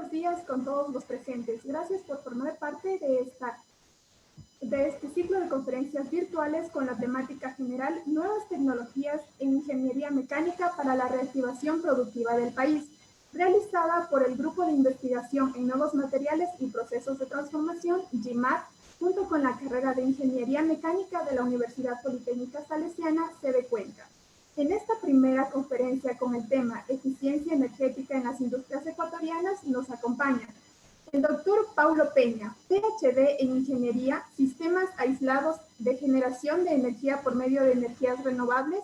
buenos días con todos los presentes. Gracias por formar parte de este ciclo de conferencias virtuales con la temática general Nuevas tecnologías en ingeniería mecánica para la reactivación productiva del país, realizada por el Grupo de Investigación en Nuevos Materiales y Procesos de Transformación, GIMAT, junto con la carrera de Ingeniería Mecánica de la Universidad Politécnica Salesiana, sede Cuenca. En esta primera conferencia con el tema Eficiencia energética en las industrias ecuatorianas nos acompaña el doctor Paulo Peña, PhD en Ingeniería, Sistemas Aislados de Generación de Energía por medio de energías renovables,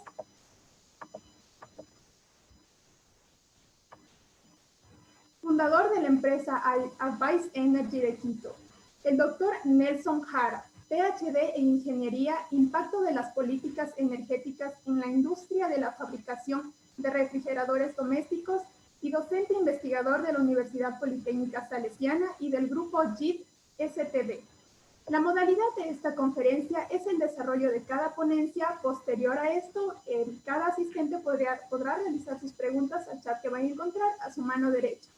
fundador de la empresa Advice Energy de Quito. El doctor Nelson Jara, PhD en Ingeniería, Impacto de las Políticas Energéticas en la Industria de la Fabricación de Refrigeradores Domésticos y docente investigador de la Universidad Politécnica Salesiana y del grupo JIT-STD. La modalidad de esta conferencia es el desarrollo de cada ponencia. Posterior a esto, cada asistente podrá realizar sus preguntas al chat que van a encontrar a su mano derecha.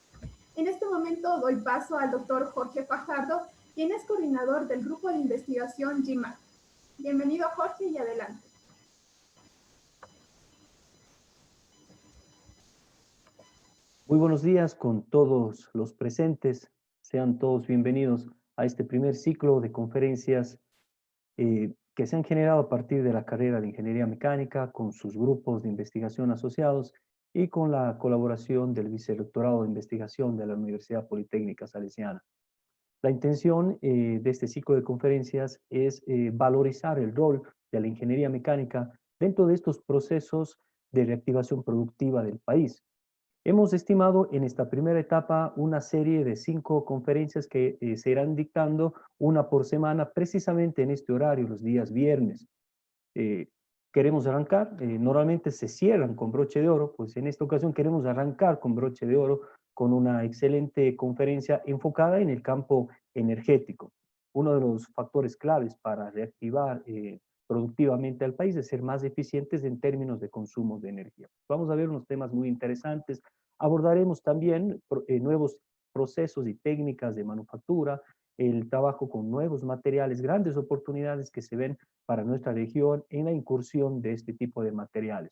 En este momento doy paso al doctor Jorge Fajardo, quien es coordinador del Grupo de Investigación GIMAT. Bienvenido, Jorge, y adelante. Muy buenos días con todos los presentes. Sean todos bienvenidos a este primer ciclo de conferencias que se han generado a partir de la carrera de Ingeniería Mecánica con sus grupos de investigación asociados y con la colaboración del Vicerrectorado de Investigación de la Universidad Politécnica Salesiana. La intención de este ciclo de conferencias es valorizar el rol de la ingeniería mecánica dentro de estos procesos de reactivación productiva del país. Hemos estimado en esta primera etapa una serie de 5 conferencias que se irán dictando una por semana, precisamente en este horario, los días viernes. Queremos arrancar, normalmente se cierran con broche de oro, pues en esta ocasión queremos arrancar con broche de oro con una excelente conferencia enfocada en el campo energético. Uno de los factores claves para reactivar productivamente al país es ser más eficientes en términos de consumo de energía. Vamos a ver unos temas muy interesantes. Abordaremos también nuevos procesos y técnicas de manufactura, el trabajo con nuevos materiales, grandes oportunidades que se ven para nuestra región en la incursión de este tipo de materiales.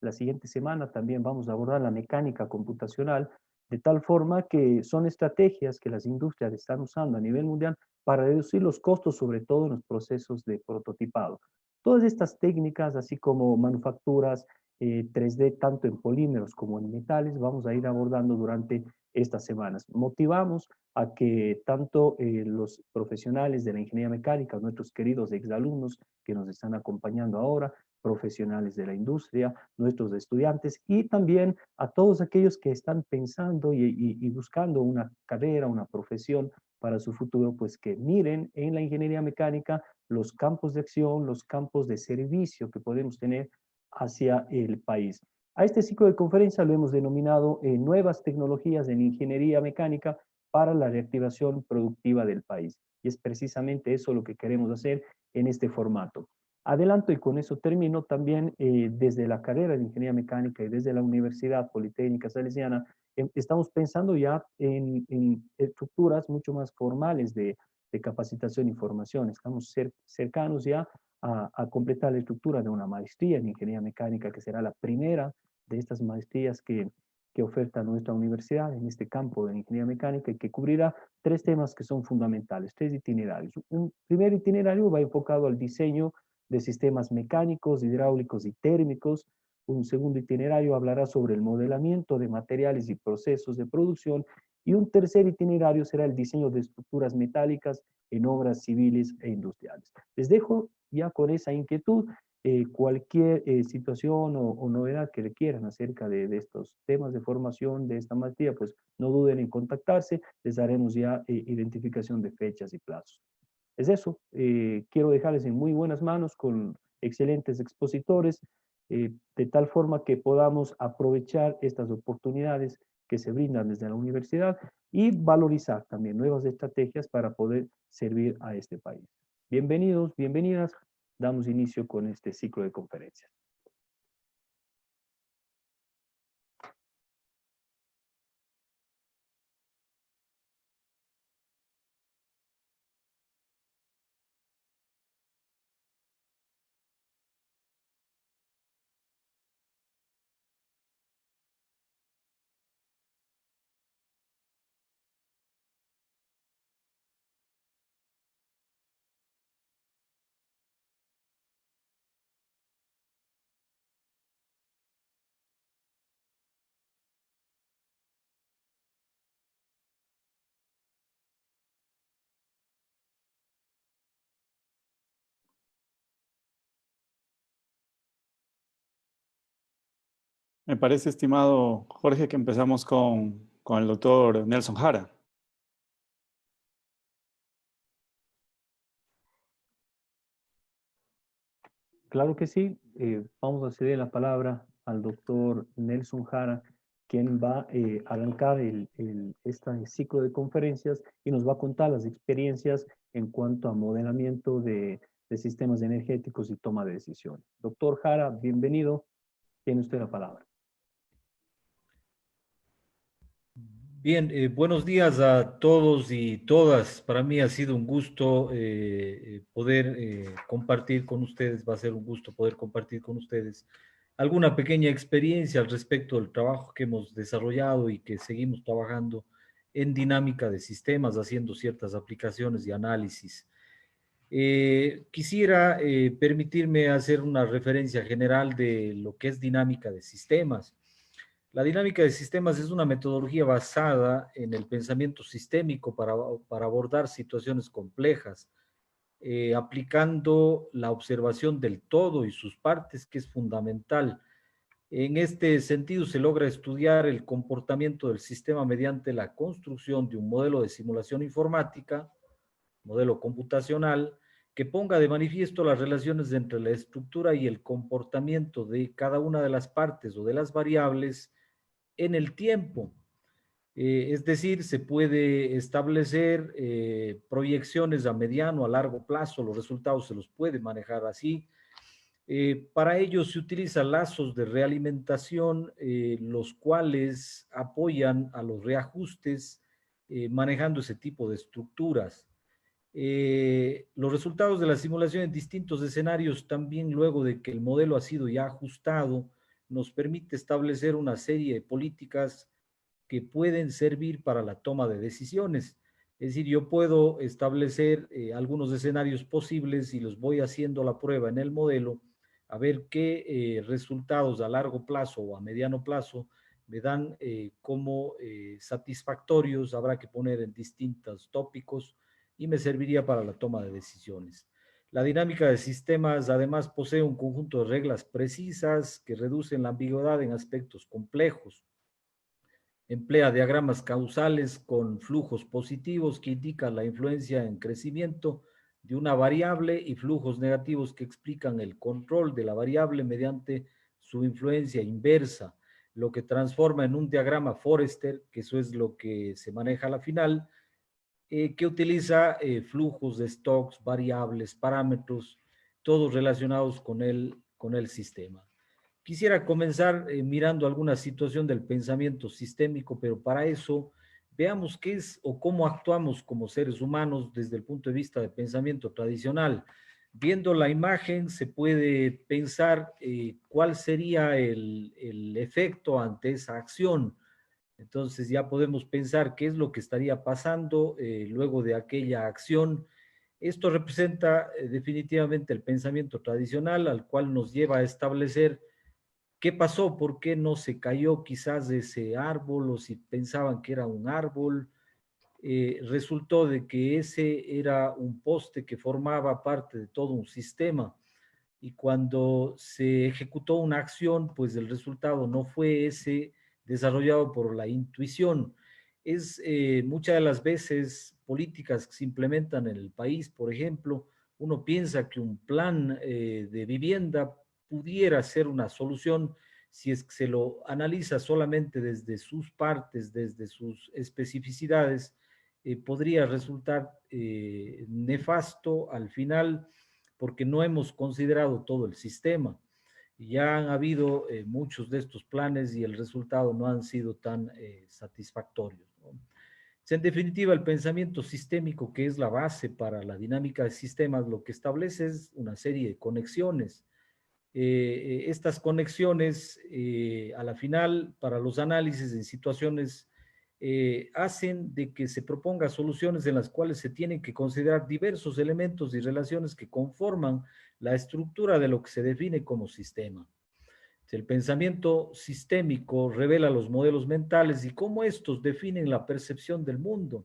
La siguiente semana también vamos a abordar la mecánica computacional, de tal forma que son estrategias que las industrias están usando a nivel mundial para reducir los costos, sobre todo en los procesos de prototipado. Todas estas técnicas, así como manufacturas 3D, tanto en polímeros como en metales, vamos a ir abordando durante estas semanas. Motivamos a que tanto los profesionales de la ingeniería mecánica, nuestros queridos exalumnos que nos están acompañando ahora, profesionales de la industria, nuestros estudiantes y también a todos aquellos que están pensando y buscando una carrera, una profesión para su futuro, pues que miren en la ingeniería mecánica los campos de acción, los campos de servicio que podemos tener hacia el país. A este ciclo de conferencia lo hemos denominado Nuevas tecnologías en ingeniería mecánica para la reactivación productiva del país. Y es precisamente eso lo que queremos hacer en este formato. Adelanto y con eso termino también desde la carrera de Ingeniería Mecánica y desde la Universidad Politécnica Salesiana, estamos pensando ya en estructuras mucho más formales de capacitación y formación. Estamos cercanos ya a completar la estructura de una maestría en Ingeniería Mecánica, que será la primera de estas maestrías que oferta nuestra universidad en este campo de ingeniería mecánica y que cubrirá 3 temas que son fundamentales, 3 itinerarios. Un primer itinerario va enfocado al diseño de sistemas mecánicos, hidráulicos y térmicos. Un segundo itinerario hablará sobre el modelamiento de materiales y procesos de producción. Y un tercer itinerario será el diseño de estructuras metálicas en obras civiles e industriales. Les dejo ya con esa inquietud cualquier situación o novedad que requieran acerca de estos temas de formación de esta maestría, pues no duden en contactarse, les daremos ya identificación de fechas y plazos. Es eso, quiero dejarles en muy buenas manos con excelentes expositores, de tal forma que podamos aprovechar estas oportunidades que se brindan desde la universidad y valorizar también nuevas estrategias para poder servir a este país. Bienvenidos, bienvenidas. Damos inicio con este ciclo de conferencias. Me parece, estimado Jorge, que empezamos con el doctor Nelson Jara. Claro que sí. Vamos a ceder la palabra al doctor Nelson Jara, quien va a arrancar este ciclo de conferencias y nos va a contar las experiencias en cuanto a modelamiento de sistemas energéticos y toma de decisiones. Doctor Jara, bienvenido. Tiene usted la palabra. Bien, buenos días a todos y todas. Para mí ha sido un gusto poder compartir con ustedes, va a ser un gusto poder compartir con ustedes alguna pequeña experiencia al respecto del trabajo que hemos desarrollado y que seguimos trabajando en dinámica de sistemas, haciendo ciertas aplicaciones y análisis. Quisiera permitirme hacer una referencia general de lo que es dinámica de sistemas. La dinámica de sistemas es una metodología basada en el pensamiento sistémico para abordar situaciones complejas, aplicando la observación del todo y sus partes, que es fundamental. En este sentido, se logra estudiar el comportamiento del sistema mediante la construcción de un modelo de simulación informática, modelo computacional, que ponga de manifiesto las relaciones entre la estructura y el comportamiento de cada una de las partes o de las variables en el tiempo. Es decir, se puede establecer proyecciones a mediano, a largo plazo, los resultados se los puede manejar así. Para ello se utilizan lazos de realimentación, los cuales apoyan a los reajustes manejando ese tipo de estructuras. Los resultados de la simulación en distintos escenarios también luego de que el modelo ha sido ya ajustado, nos permite establecer una serie de políticas que pueden servir para la toma de decisiones. Es decir, yo puedo establecer algunos escenarios posibles y los voy haciendo la prueba en el modelo a ver qué resultados a largo plazo o a mediano plazo me dan como satisfactorios. Habrá que poner en distintos tópicos y me serviría para la toma de decisiones. La dinámica de sistemas además posee un conjunto de reglas precisas que reducen la ambigüedad en aspectos complejos. Emplea diagramas causales con flujos positivos que indican la influencia en crecimiento de una variable y flujos negativos que explican el control de la variable mediante su influencia inversa, lo que transforma en un diagrama Forrester, que eso es lo que se maneja a la final, que utiliza flujos de stocks, variables, parámetros, todos relacionados con el sistema. Quisiera comenzar mirando alguna situación del pensamiento sistémico, pero para eso veamos qué es o cómo actuamos como seres humanos desde el punto de vista de pensamiento tradicional. Viendo la imagen se puede pensar cuál sería el efecto ante esa acción. Entonces ya podemos pensar qué es lo que estaría pasando luego de aquella acción. Esto representa definitivamente el pensamiento tradicional al cual nos lleva a establecer qué pasó, por qué no se cayó quizás ese árbol o si pensaban que era un árbol. Resultó de que ese era un poste que formaba parte de todo un sistema y cuando se ejecutó una acción, pues el resultado no fue ese desarrollado por la intuición. Es muchas de las veces políticas que se implementan en el país, por ejemplo, uno piensa que un plan de vivienda pudiera ser una solución si es que se lo analiza solamente desde sus partes, desde sus especificidades, podría resultar nefasto al final porque no hemos considerado todo el sistema. Ya han habido muchos de estos planes y el resultado no han sido tan satisfactorios, ¿no? En definitiva, el pensamiento sistémico, que es la base para la dinámica de sistemas, lo que establece es una serie de conexiones. Estas conexiones, a la final, para los análisis en situaciones, hacen de que se proponga soluciones en las cuales se tienen que considerar diversos elementos y relaciones que conforman la estructura de lo que se define como sistema. El pensamiento sistémico revela los modelos mentales y cómo estos definen la percepción del mundo.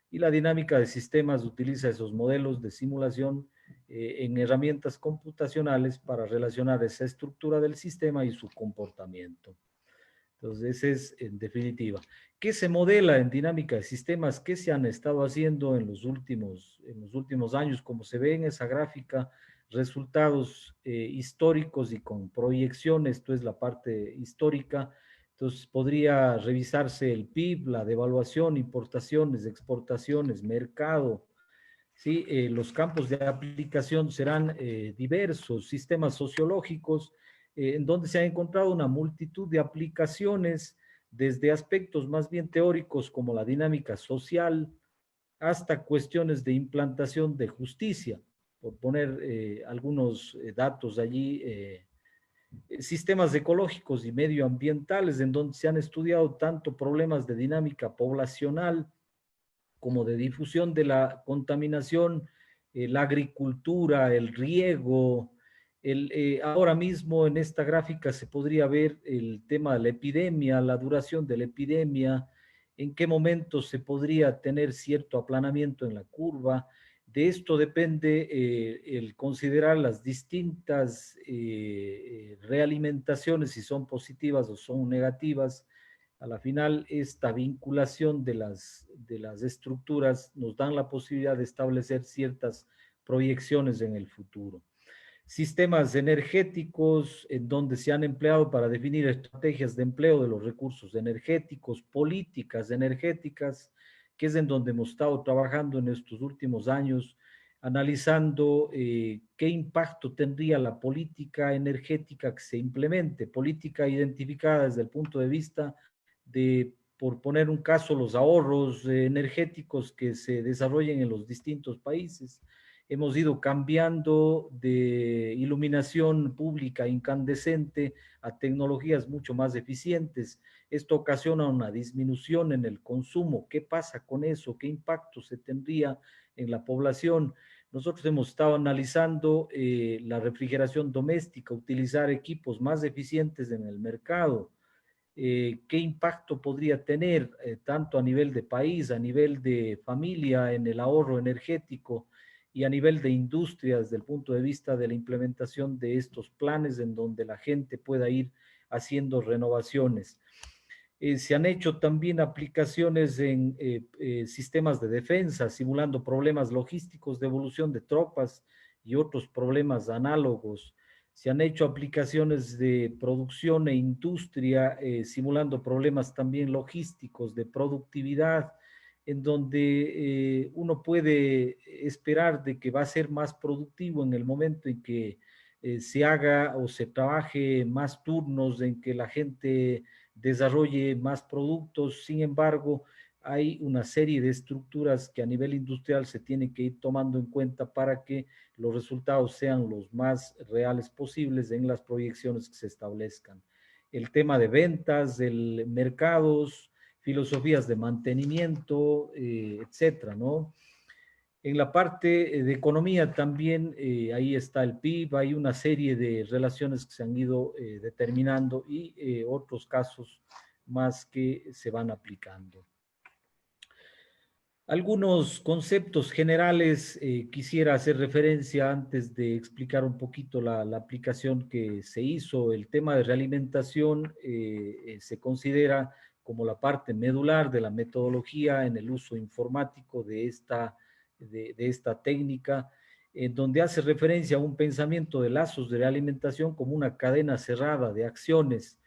Y la dinámica de sistemas utiliza esos modelos de simulación en herramientas computacionales para relacionar esa estructura del sistema y su comportamiento. Entonces, ese es en definitiva. ¿Qué se modela en dinámica de sistemas? ¿Qué se han estado haciendo en los últimos años? Como se ve en esa gráfica, resultados históricos y con proyecciones, esto es la parte histórica. Entonces, podría revisarse el PIB, la devaluación, importaciones, exportaciones, mercado. ¿Sí? Los campos de aplicación serán diversos, sistemas sociológicos, en donde se ha encontrado una multitud de aplicaciones, desde aspectos más bien teóricos como la dinámica social, hasta cuestiones de implantación de justicia, por poner algunos datos allí, sistemas ecológicos y medioambientales, en donde se han estudiado tanto problemas de dinámica poblacional, como de difusión de la contaminación, la agricultura, el riego. Ahora mismo en esta gráfica se podría ver el tema de la epidemia, la duración de la epidemia, en qué momento se podría tener cierto aplanamiento en la curva. De esto depende el considerar las distintas realimentaciones, si son positivas o son negativas. A la final, esta vinculación de las estructuras nos dan la posibilidad de establecer ciertas proyecciones en el futuro. Sistemas energéticos en donde se han empleado para definir estrategias de empleo de los recursos energéticos, políticas energéticas, que es en donde hemos estado trabajando en estos últimos años, analizando qué impacto tendría la política energética que se implemente, política identificada desde el punto de vista de, por poner un caso, los ahorros energéticos que se desarrollen en los distintos países. Hemos ido cambiando de iluminación pública incandescente a tecnologías mucho más eficientes. Esto ocasiona una disminución en el consumo. ¿Qué pasa con eso? ¿Qué impacto se tendría en la población? Nosotros hemos estado analizando la refrigeración doméstica, utilizar equipos más eficientes en el mercado. Qué impacto podría tener tanto a nivel de país, a nivel de familia, en el ahorro energético y a nivel de industria desde el punto de vista de la implementación de estos planes en donde la gente pueda ir haciendo renovaciones. Se han hecho también aplicaciones en sistemas de defensa, simulando problemas logísticos de evolución de tropas y otros problemas análogos. Se han hecho aplicaciones de producción e industria, simulando problemas también logísticos de productividad, en donde uno puede esperar de que va a ser más productivo en el momento en que se haga o se trabaje más turnos, en que la gente desarrolle más productos. Sin embargo, hay una serie de estructuras que a nivel industrial se tienen que ir tomando en cuenta para que los resultados sean los más reales posibles en las proyecciones que se establezcan. El tema de ventas, de mercados, filosofías de mantenimiento, etcétera, ¿no? En la parte de economía también, ahí está el PIB, hay una serie de relaciones que se han ido determinando y otros casos más que se van aplicando. Algunos conceptos generales quisiera hacer referencia antes de explicar un poquito la aplicación que se hizo. El tema de realimentación se considera como la parte medular de la metodología en el uso informático de esta técnica, donde hace referencia a un pensamiento de lazos de realimentación como una cadena cerrada de acciones.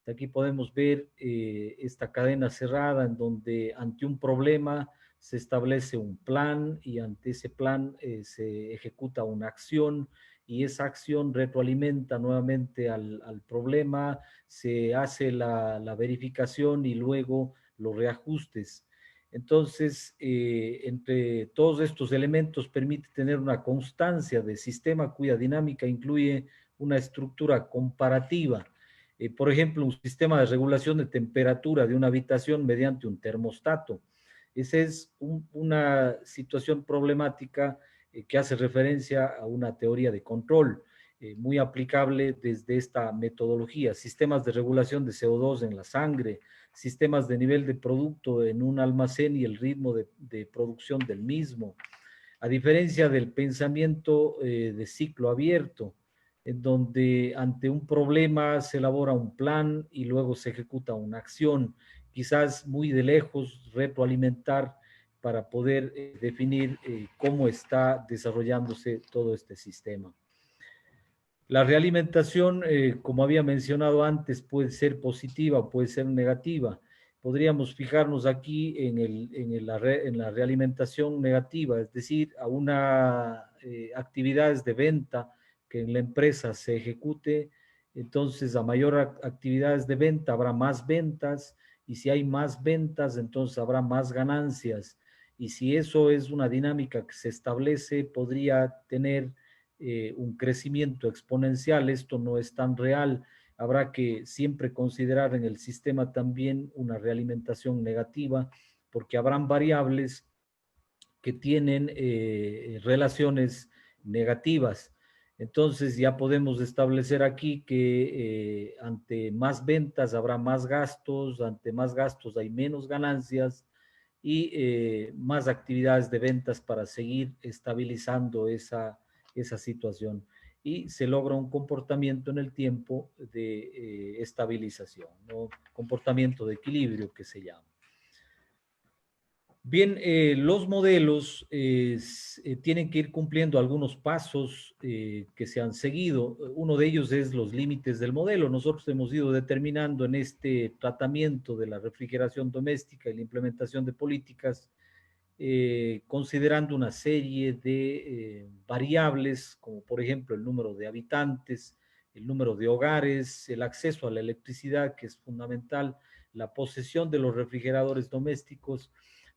Aquí podemos ver esta cadena cerrada en donde ante un problema se establece un plan y ante ese plan se ejecuta una acción y esa acción retroalimenta nuevamente al problema, se hace la verificación y luego los reajustes. Entonces, entre todos estos elementos permite tener una constancia de sistema cuya dinámica incluye una estructura comparativa. Por ejemplo, un sistema de regulación de temperatura de una habitación mediante un termostato. Esa es una situación problemática que hace referencia a una teoría de control muy aplicable desde esta metodología. Sistemas de regulación de CO2 en la sangre, sistemas de nivel de producto en un almacén y el ritmo de producción del mismo. A diferencia del pensamiento de ciclo abierto, en donde ante un problema se elabora un plan y luego se ejecuta una acción, quizás muy de lejos, retroalimentar para poder definir cómo está desarrollándose todo este sistema. La realimentación, como había mencionado antes, puede ser positiva o puede ser negativa. Podríamos fijarnos aquí en la realimentación negativa, es decir, a una actividades de venta que en la empresa se ejecute. Entonces, a mayor actividades de venta habrá más ventas, y si hay más ventas, entonces habrá más ganancias. Y si eso es una dinámica que se establece, podría tener un crecimiento exponencial. Esto no es tan real. Habrá que siempre considerar en el sistema también una realimentación negativa, porque habrán variables que tienen relaciones negativas. Entonces ya podemos establecer aquí que ante más ventas habrá más gastos, ante más gastos hay menos ganancias, y más actividades de ventas para seguir estabilizando esa situación. Y se logra un comportamiento en el tiempo de estabilización, ¿no? Comportamiento de equilibrio que se llama. Bien, los modelos tienen que ir cumpliendo algunos pasos que se han seguido. Uno de ellos es los límites del modelo. Nosotros hemos ido determinando en este tratamiento de la refrigeración doméstica y la implementación de políticas, considerando una serie de variables, como por ejemplo el número de habitantes, el número de hogares, el acceso a la electricidad, que es fundamental, la posesión de los refrigeradores domésticos.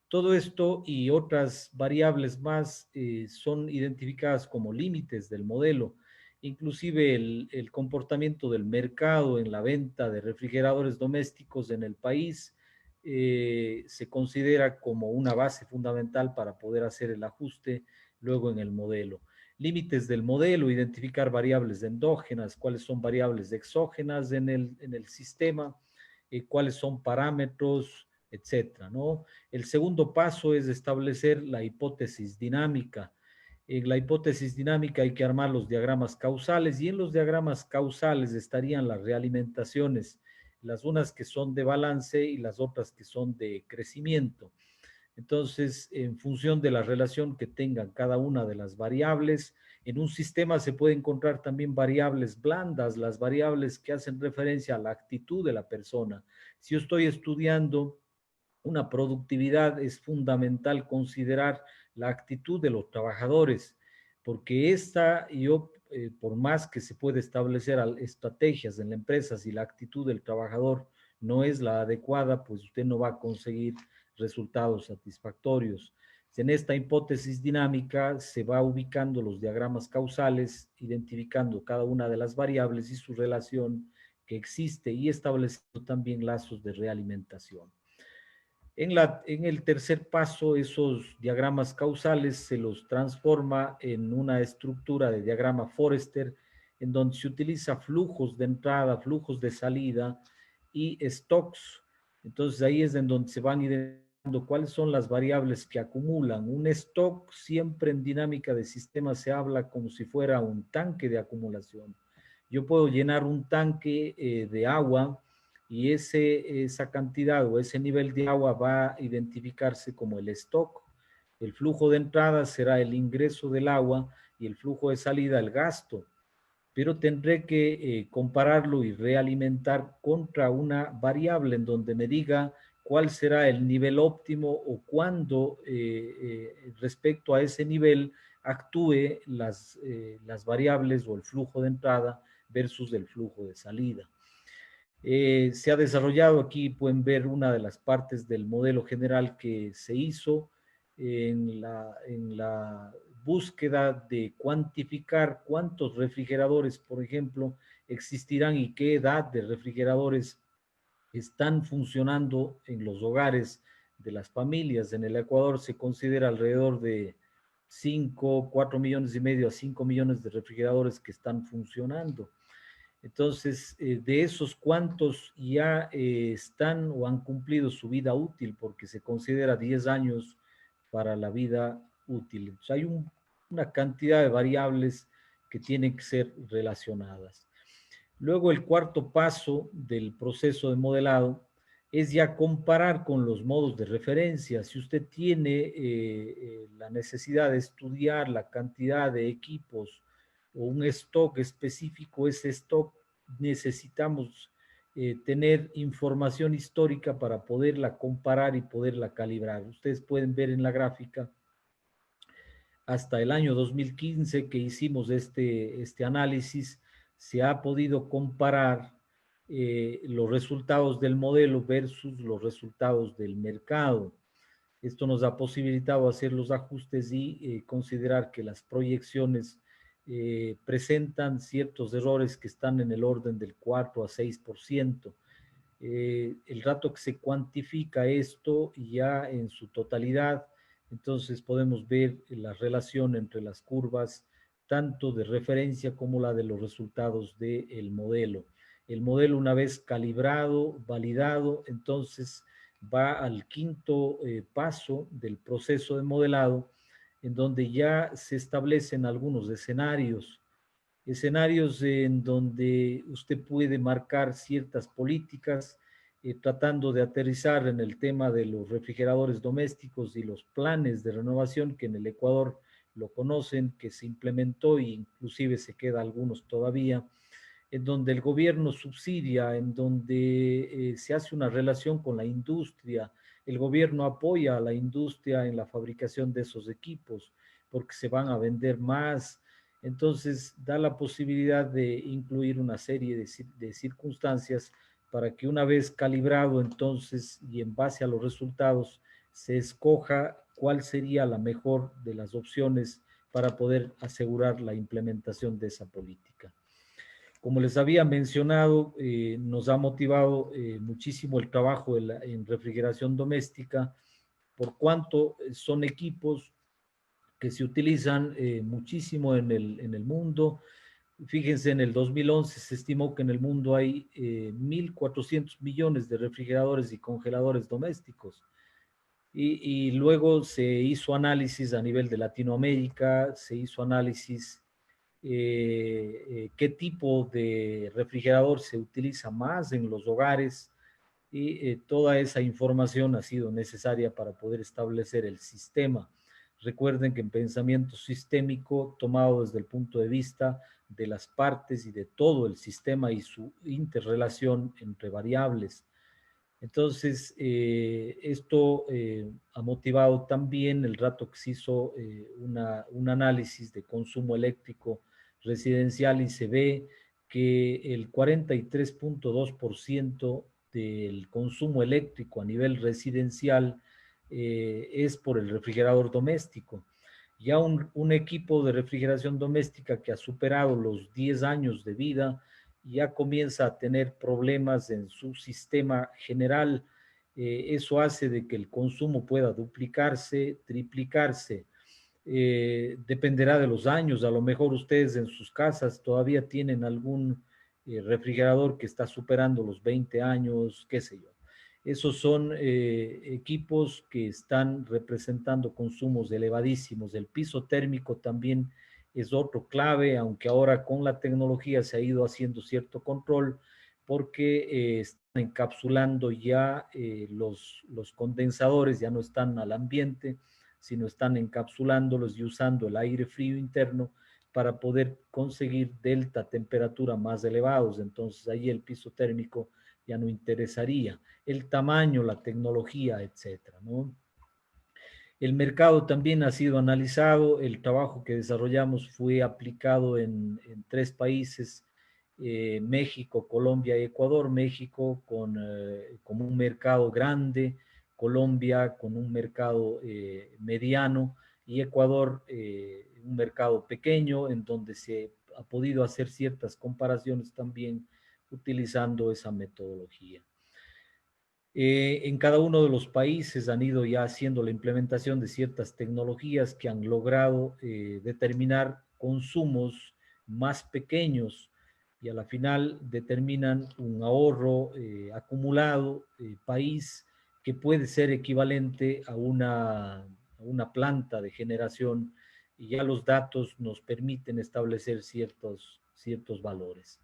Todo esto y otras variables más son identificadas como límites del modelo. Inclusive el comportamiento del mercado en la venta de refrigeradores domésticos en el país se considera como una base fundamental para poder hacer el ajuste luego en el modelo. Límites del modelo: identificar variables endógenas, cuáles son variables exógenas en el sistema, cuáles son parámetros, etcétera, ¿no? El segundo paso es establecer la hipótesis dinámica. En la hipótesis dinámica hay que armar los diagramas causales, y en los diagramas causales estarían las realimentaciones, las unas que son de balance y las otras que son de crecimiento. Entonces, en función de la relación que tengan cada una de las variables, en un sistema se puede encontrar también variables blandas, las variables que hacen referencia a la actitud de la persona. Si yo estoy estudiando una productividad, es fundamental considerar la actitud de los trabajadores, porque por más que se puede establecer estrategias en la empresa, si la actitud del trabajador no es la adecuada, pues usted no va a conseguir resultados satisfactorios. En esta hipótesis dinámica se va ubicando los diagramas causales, identificando cada una de las variables y su relación que existe, y estableciendo también lazos de realimentación. En el tercer paso, esos diagramas causales se los transforma en una estructura de diagrama Forrester, en donde se utiliza flujos de entrada, flujos de salida y stocks. Entonces ahí es en donde se van identificando cuáles son las variables que acumulan. Un stock siempre en dinámica de sistema se habla como si fuera un tanque de acumulación. Yo puedo llenar un tanque de agua, y esa cantidad o ese nivel de agua va a identificarse como el stock. El flujo de entrada será el ingreso del agua, y el flujo de salida el gasto. Pero tendré que compararlo y realimentar contra una variable en donde me diga cuál será el nivel óptimo o cuándo respecto a ese nivel actúe las variables o el flujo de entrada versus el flujo de salida. Se ha desarrollado, aquí pueden ver una de las partes del modelo general que se hizo en la búsqueda de cuantificar cuántos refrigeradores, por ejemplo, existirán y qué edad de refrigeradores están funcionando en los hogares de las familias. En el Ecuador se considera alrededor de 4 millones y medio a 5 millones de refrigeradores que están funcionando. Entonces, de esos, ¿cuántos ya están o han cumplido su vida útil? Porque se considera 10 años para la vida útil. Entonces, hay una cantidad de variables que tienen que ser relacionadas. Luego el cuarto paso del proceso de modelado es ya comparar con los modos de referencia. Si usted tiene la necesidad de estudiar la cantidad de equipos o un stock específico, ese stock necesitamos tener información histórica para poderla comparar y poderla calibrar. Ustedes pueden ver en la gráfica hasta el año 2015 que hicimos este análisis, se ha podido comparar los resultados del modelo versus los resultados del mercado. Esto nos ha posibilitado hacer los ajustes y considerar que las proyecciones presentan ciertos errores que están en el orden del 4 a 6%. El rato que se cuantifica esto ya en su totalidad, entonces podemos ver la relación entre las curvas, tanto de referencia como la de los resultados del modelo. El modelo, una vez calibrado, validado, entonces va al quinto paso del proceso de modelado, en donde ya se establecen algunos escenarios en donde usted puede marcar ciertas políticas, tratando de aterrizar en el tema de los refrigeradores domésticos y los planes de renovación que en el Ecuador lo conocen, que se implementó e inclusive se queda algunos todavía, en donde el gobierno subsidia, en donde se hace una relación con la industria, el gobierno apoya a la industria en la fabricación de esos equipos porque se van a vender más. Entonces, da la posibilidad de incluir una serie de circunstancias para que una vez calibrado entonces y en base a los resultados se escoja cuál sería la mejor de las opciones para poder asegurar la implementación de esa política. Como les había mencionado, nos ha motivado muchísimo el trabajo en refrigeración doméstica, por cuanto son equipos que se utilizan muchísimo en el mundo. Fíjense, en el 2011 se estimó que en el mundo hay 1.400 millones de refrigeradores y congeladores domésticos. Y luego se hizo análisis a nivel de Latinoamérica, se hizo análisis qué tipo de refrigerador se utiliza más en los hogares y toda esa información ha sido necesaria para poder establecer el sistema. Recuerden que en pensamiento sistémico, tomado desde el punto de vista de las partes y de todo el sistema y su interrelación entre variables. Entonces, esto ha motivado también el rato que se hizo un análisis de consumo eléctrico residencial y se ve que el 43.2% del consumo eléctrico a nivel residencial es por el refrigerador doméstico. Ya un equipo de refrigeración doméstica que ha superado los 10 años de vida ya comienza a tener problemas en su sistema general. Eso hace de que el consumo pueda duplicarse, triplicarse. Dependerá de los años. A lo mejor ustedes en sus casas todavía tienen algún refrigerador que está superando los 20 años, qué sé yo. Esos son equipos que están representando consumos elevadísimos. El piso térmico también es otro clave, aunque ahora con la tecnología se ha ido haciendo cierto control porque están encapsulando ya los condensadores, ya no están al ambiente, sino están encapsulándolos y usando el aire frío interno para poder conseguir delta temperatura más elevados. Entonces ahí el piso térmico ya no interesaría. El tamaño, la tecnología, etcétera, ¿no? El mercado también ha sido analizado, el trabajo que desarrollamos fue aplicado en 3 países, México, Colombia y Ecuador. México como un mercado grande, Colombia con un mercado mediano y Ecuador un mercado pequeño en donde se ha podido hacer ciertas comparaciones también utilizando esa metodología. En cada uno de los países han ido ya haciendo la implementación de ciertas tecnologías que han logrado determinar consumos más pequeños y a la final determinan un ahorro acumulado país que puede ser equivalente a una planta de generación y ya los datos nos permiten establecer ciertos valores.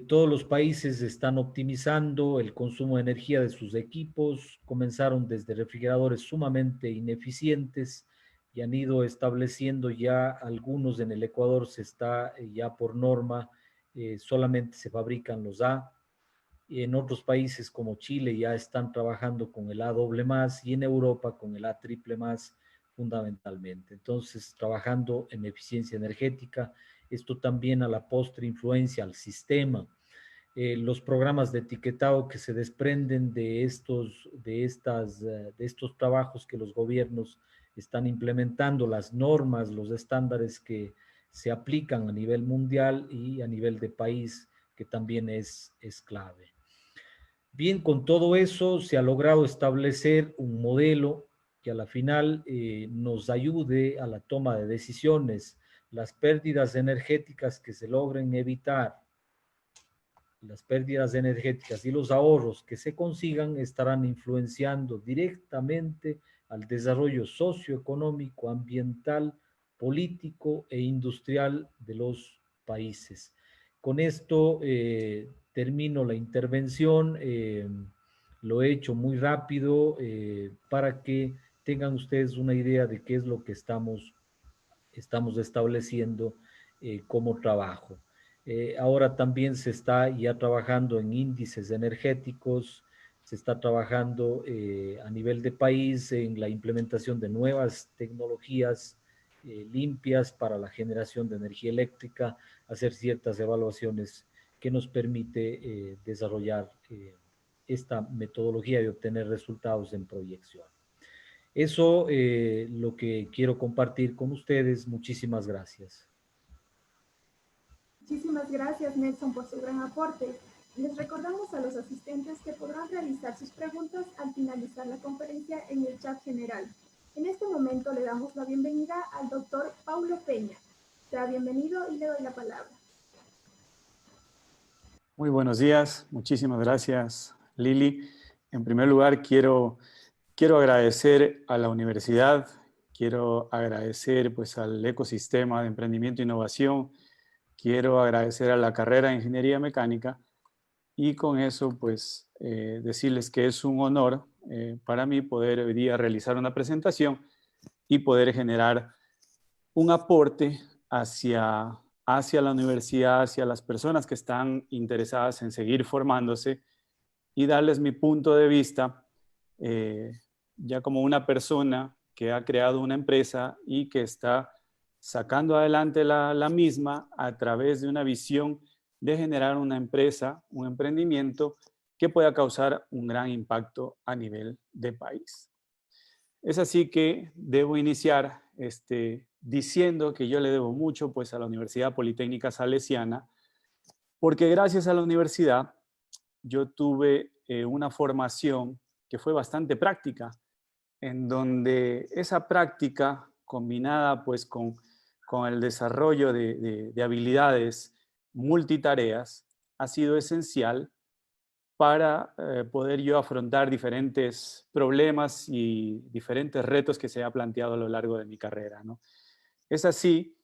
Todos los países están optimizando el consumo de energía de sus equipos, comenzaron desde refrigeradores sumamente ineficientes y han ido estableciendo ya algunos. En el Ecuador se está ya por norma, solamente se fabrican los A. Y en otros países como Chile ya están trabajando con el A doble más y en Europa con el A triple más fundamentalmente. Entonces, trabajando en eficiencia energética, esto también a la postre influencia al sistema. Los programas de etiquetado que se desprenden de estos trabajos que los gobiernos están implementando, las normas, los estándares que se aplican a nivel mundial y a nivel de país, que también es clave. Bien, con todo eso se ha logrado establecer un modelo que a la final nos ayude a la toma de decisiones. Las pérdidas energéticas que se logren evitar, las pérdidas energéticas y los ahorros que se consigan estarán influenciando directamente al desarrollo socioeconómico, ambiental, político e industrial de los países. Con esto termino la intervención. Lo he hecho muy rápido para que tengan ustedes una idea de qué es lo que estamos estableciendo como trabajo. Ahora también se está ya trabajando en índices energéticos, se está trabajando a nivel de país en la implementación de nuevas tecnologías limpias para la generación de energía eléctrica, hacer ciertas evaluaciones que nos permite desarrollar esta metodología y obtener resultados en proyección. Eso lo que quiero compartir con ustedes. Muchísimas gracias. Muchísimas gracias, Nelson, por su gran aporte. Les recordamos a los asistentes que podrán realizar sus preguntas al finalizar la conferencia en el chat general. En este momento le damos la bienvenida al doctor Paulo Peña. Sea bienvenido y le doy la palabra. Muy buenos días. Muchísimas gracias, Lili. En primer lugar, quiero agradecer a la universidad, quiero agradecer pues, al ecosistema de emprendimiento e innovación, quiero agradecer a la carrera de Ingeniería Mecánica y con eso pues decirles que es un honor para mí poder hoy día realizar una presentación y poder generar un aporte hacia la universidad, hacia las personas que están interesadas en seguir formándose y darles mi punto de vista ya como una persona que ha creado una empresa y que está sacando adelante la misma a través de una visión de generar una empresa, un emprendimiento que pueda causar un gran impacto a nivel de país. Es así que debo iniciar diciendo que yo le debo mucho pues, a la Universidad Politécnica Salesiana, porque gracias a la universidad yo tuve una formación que fue bastante práctica, en donde esa práctica combinada pues con el desarrollo de habilidades multitareas ha sido esencial para poder yo afrontar diferentes problemas y diferentes retos que se ha planteado a lo largo de mi carrera, ¿no? Es así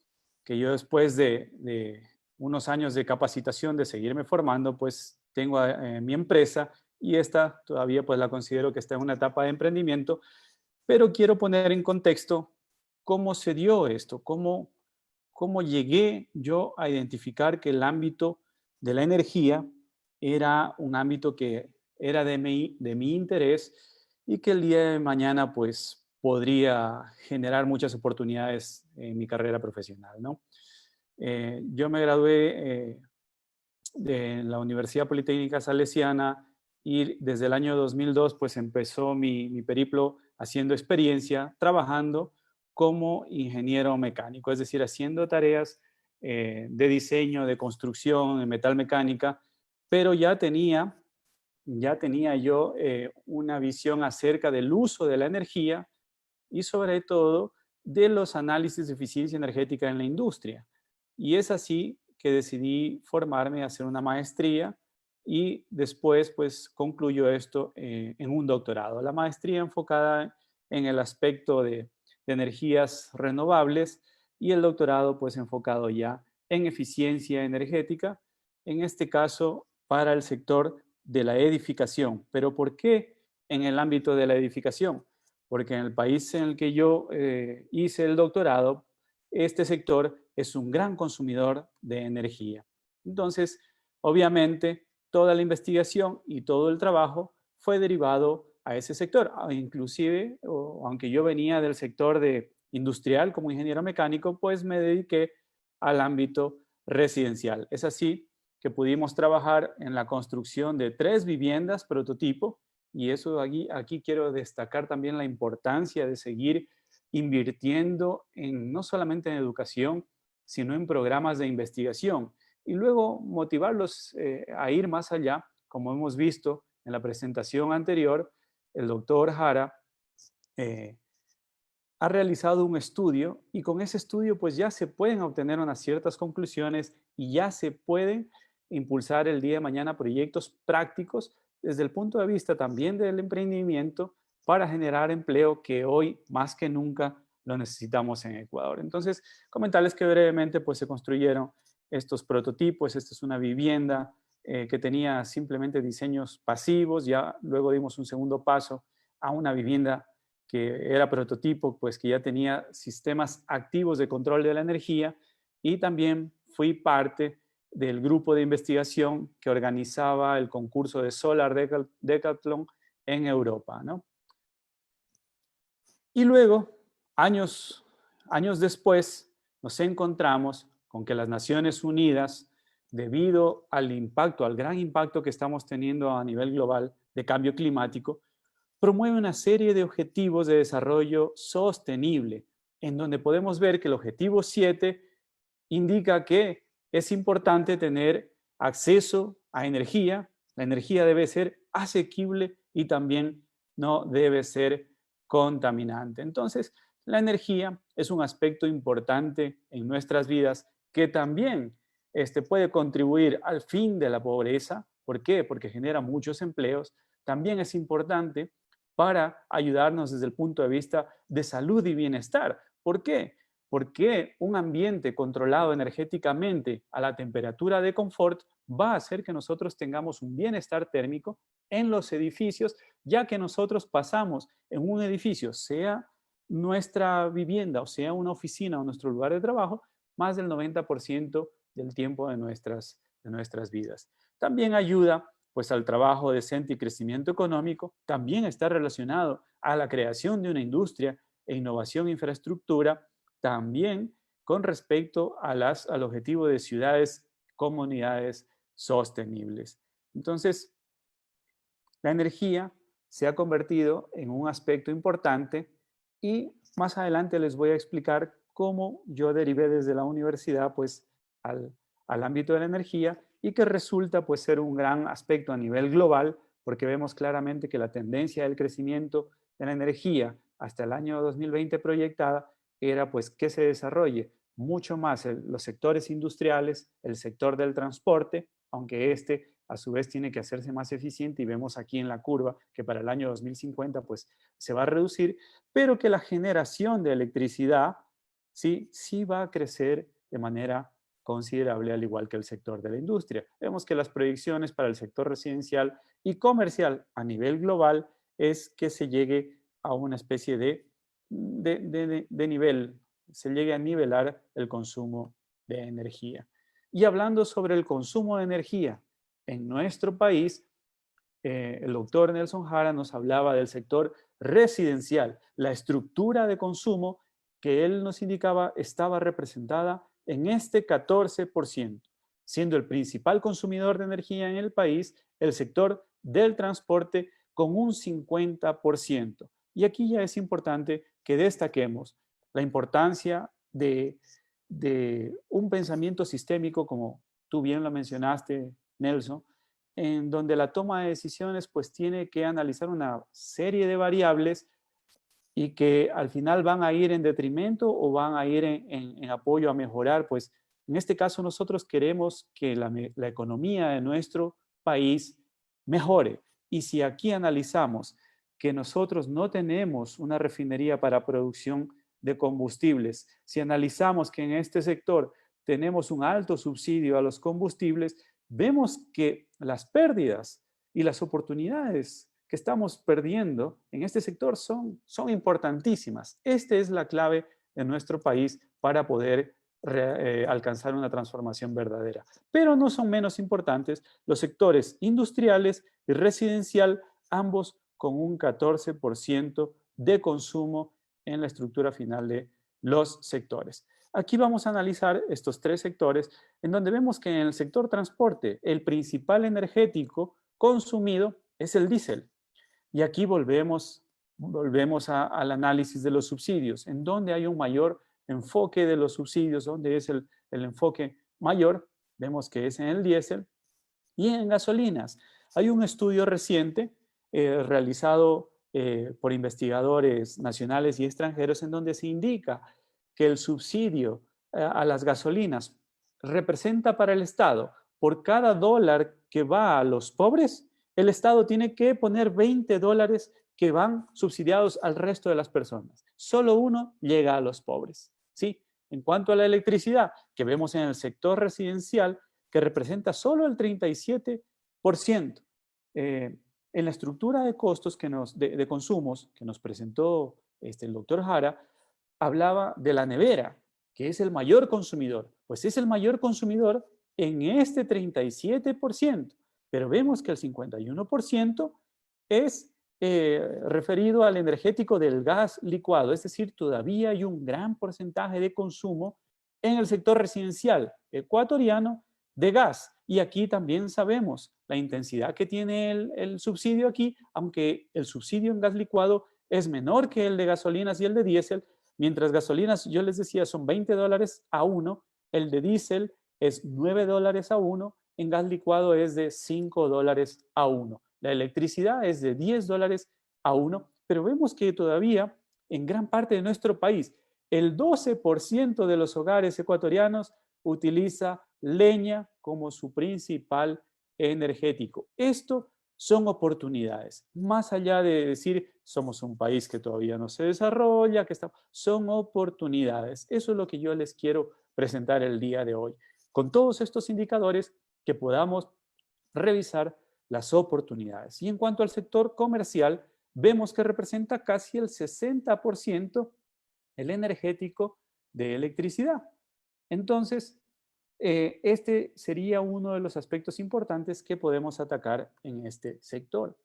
que yo después de unos años de capacitación, de seguirme formando, pues tengo mi empresa y esta todavía pues la considero que está en una etapa de emprendimiento, pero quiero poner en contexto cómo se dio esto, cómo llegué yo a identificar que el ámbito de la energía era un ámbito que era de mi interés y que el día de mañana pues podría generar muchas oportunidades en mi carrera profesional, ¿no? Yo me gradué de la Universidad Politécnica Salesiana y desde el año 2002 pues empezó mi periplo haciendo experiencia, trabajando como ingeniero mecánico, es decir, haciendo tareas de diseño, de construcción, de metalmecánica, pero ya tenía yo una visión acerca del uso de la energía y sobre todo de los análisis de eficiencia energética en la industria. Y es así que decidí formarme, hacer una maestría y después pues concluyó esto en un doctorado. La maestría enfocada en el aspecto de de energías renovables y el doctorado pues enfocado ya en eficiencia energética, en este caso para el sector de la edificación. ¿Pero por qué en el ámbito de la edificación? Porque en el país en el que yo hice el doctorado, este sector es un gran consumidor de energía. Entonces, obviamente, toda la investigación y todo el trabajo fue derivado a ese sector. Inclusive, aunque yo venía del sector industrial como ingeniero mecánico, pues me dediqué al ámbito residencial. Es así que pudimos trabajar en la construcción de 3 viviendas prototipo, y eso aquí quiero destacar también la importancia de seguir invirtiendo no solamente en educación, sino en programas de investigación, y luego motivarlos a ir más allá, como hemos visto en la presentación anterior. El doctor Jara ha realizado un estudio, y con ese estudio pues ya se pueden obtener unas ciertas conclusiones y ya se pueden impulsar el día de mañana proyectos prácticos desde el punto de vista también del emprendimiento para generar empleo, que hoy más que nunca lo necesitamos en Ecuador. Entonces, comentarles que brevemente pues se construyeron estos prototipos. Esta es una vivienda que tenía simplemente diseños pasivos. Ya luego dimos un segundo paso a una vivienda que era prototipo, pues que ya tenía sistemas activos de control de la energía, y también fui parte del grupo de investigación que organizaba el concurso de Solar Decathlon en Europa, ¿no? Y luego, años después, nos encontramos con que las Naciones Unidas, debido al impacto, al gran impacto que estamos teniendo a nivel global de cambio climático, promueve una serie de objetivos de desarrollo sostenible, en donde podemos ver que el objetivo 7 indica que es importante tener acceso a energía. La energía debe ser asequible y también no debe ser contaminante. Entonces, la energía es un aspecto importante en nuestras vidas que también puede contribuir al fin de la pobreza. ¿Por qué? Porque genera muchos empleos. También es importante para ayudarnos desde el punto de vista de salud y bienestar. ¿Por qué? Porque un ambiente controlado energéticamente a la temperatura de confort va a hacer que nosotros tengamos un bienestar térmico en los edificios, ya que nosotros pasamos en un edificio, sea nuestra vivienda o sea una oficina o nuestro lugar de trabajo, más del 90% del tiempo de nuestras vidas. También ayuda pues al trabajo decente y crecimiento económico. También está relacionado a la creación de una industria e innovación e infraestructura, también con respecto al objetivo de ciudades, comunidades sostenibles. Entonces, la energía se ha convertido en un aspecto importante, y más adelante les voy a explicar cómo yo derivé desde la universidad pues al ámbito de la energía, y que resulta pues ser un gran aspecto a nivel global, porque vemos claramente que la tendencia del crecimiento de la energía hasta el año 2020 proyectada era pues que se desarrolle mucho más los sectores industriales, el sector del transporte, aunque a su vez tiene que hacerse más eficiente, y vemos aquí en la curva que para el año 2050 pues se va a reducir, pero que la generación de electricidad sí va a crecer de manera considerable, al igual que el sector de la industria. Vemos que las proyecciones para el sector residencial y comercial a nivel global es que se llegue a una especie de nivel, se llegue a nivelar el consumo de energía. Y hablando sobre el consumo de energía en nuestro país, el doctor Nelson Jara nos hablaba del sector residencial. La estructura de consumo que él nos indicaba estaba representada en este 14%, siendo el principal consumidor de energía en el país el sector del transporte con un 50%. Y aquí ya es importante que destaquemos la importancia de un pensamiento sistémico, como tú bien lo mencionaste, Nelson, en donde la toma de decisiones pues tiene que analizar una serie de variables, y que al final van a ir en detrimento o van a ir en apoyo a mejorar. Pues en este caso nosotros queremos que la economía de nuestro país mejore. Y si aquí analizamos que nosotros no tenemos una refinería para producción de combustibles. Si analizamos que en este sector tenemos un alto subsidio a los combustibles, vemos que las pérdidas y las oportunidades que estamos perdiendo en este sector son importantísimas. Esta es la clave en nuestro país para poder alcanzar una transformación verdadera. Pero no son menos importantes los sectores industriales y residencial, ambos con un 14% de consumo en la estructura final de los sectores. Aquí vamos a analizar estos tres sectores, en donde vemos que en el sector transporte el principal energético consumido es el diésel. Y aquí volvemos al análisis de los subsidios, en donde hay un mayor enfoque de los subsidios, donde es el enfoque mayor, vemos que es en el diésel y en gasolinas. Hay un estudio reciente realizado por investigadores nacionales y extranjeros en donde se indica que el subsidio a las gasolinas representa para el Estado, por cada dólar que va a los pobres, el Estado tiene que poner 20 dólares que van subsidiados al resto de las personas. Solo uno llega a los pobres, ¿sí? En cuanto a la electricidad, que vemos en el sector residencial, que representa solo el 37%. En la estructura de costos de consumos que nos presentó el doctor Jara, hablaba de la nevera, que es el mayor consumidor. Pues es el mayor consumidor en este 37%, pero vemos que el 51% es referido al energético del gas licuado, es decir, todavía hay un gran porcentaje de consumo en el sector residencial ecuatoriano de gas. Y aquí también sabemos la intensidad que tiene el subsidio aquí, aunque el subsidio en gas licuado es menor que el de gasolinas y el de diésel. Mientras gasolinas, yo les decía, son 20 dólares a uno, el de diésel es 9 dólares a uno, en gas licuado es de 5 dólares a uno. La electricidad es de 10 dólares a uno, pero vemos que todavía en gran parte de nuestro país, el 12% de los hogares ecuatorianos utiliza leña como su principal energético. Esto son oportunidades. Más allá de decir, somos un país que todavía no se desarrolla, son oportunidades. Eso es lo que yo les quiero presentar el día de hoy. Con todos estos indicadores que podamos revisar las oportunidades. Y en cuanto al sector comercial, vemos que representa casi el 60% el energético de electricidad. Entonces, este sería uno de los aspectos importantes que podemos atacar en este sector.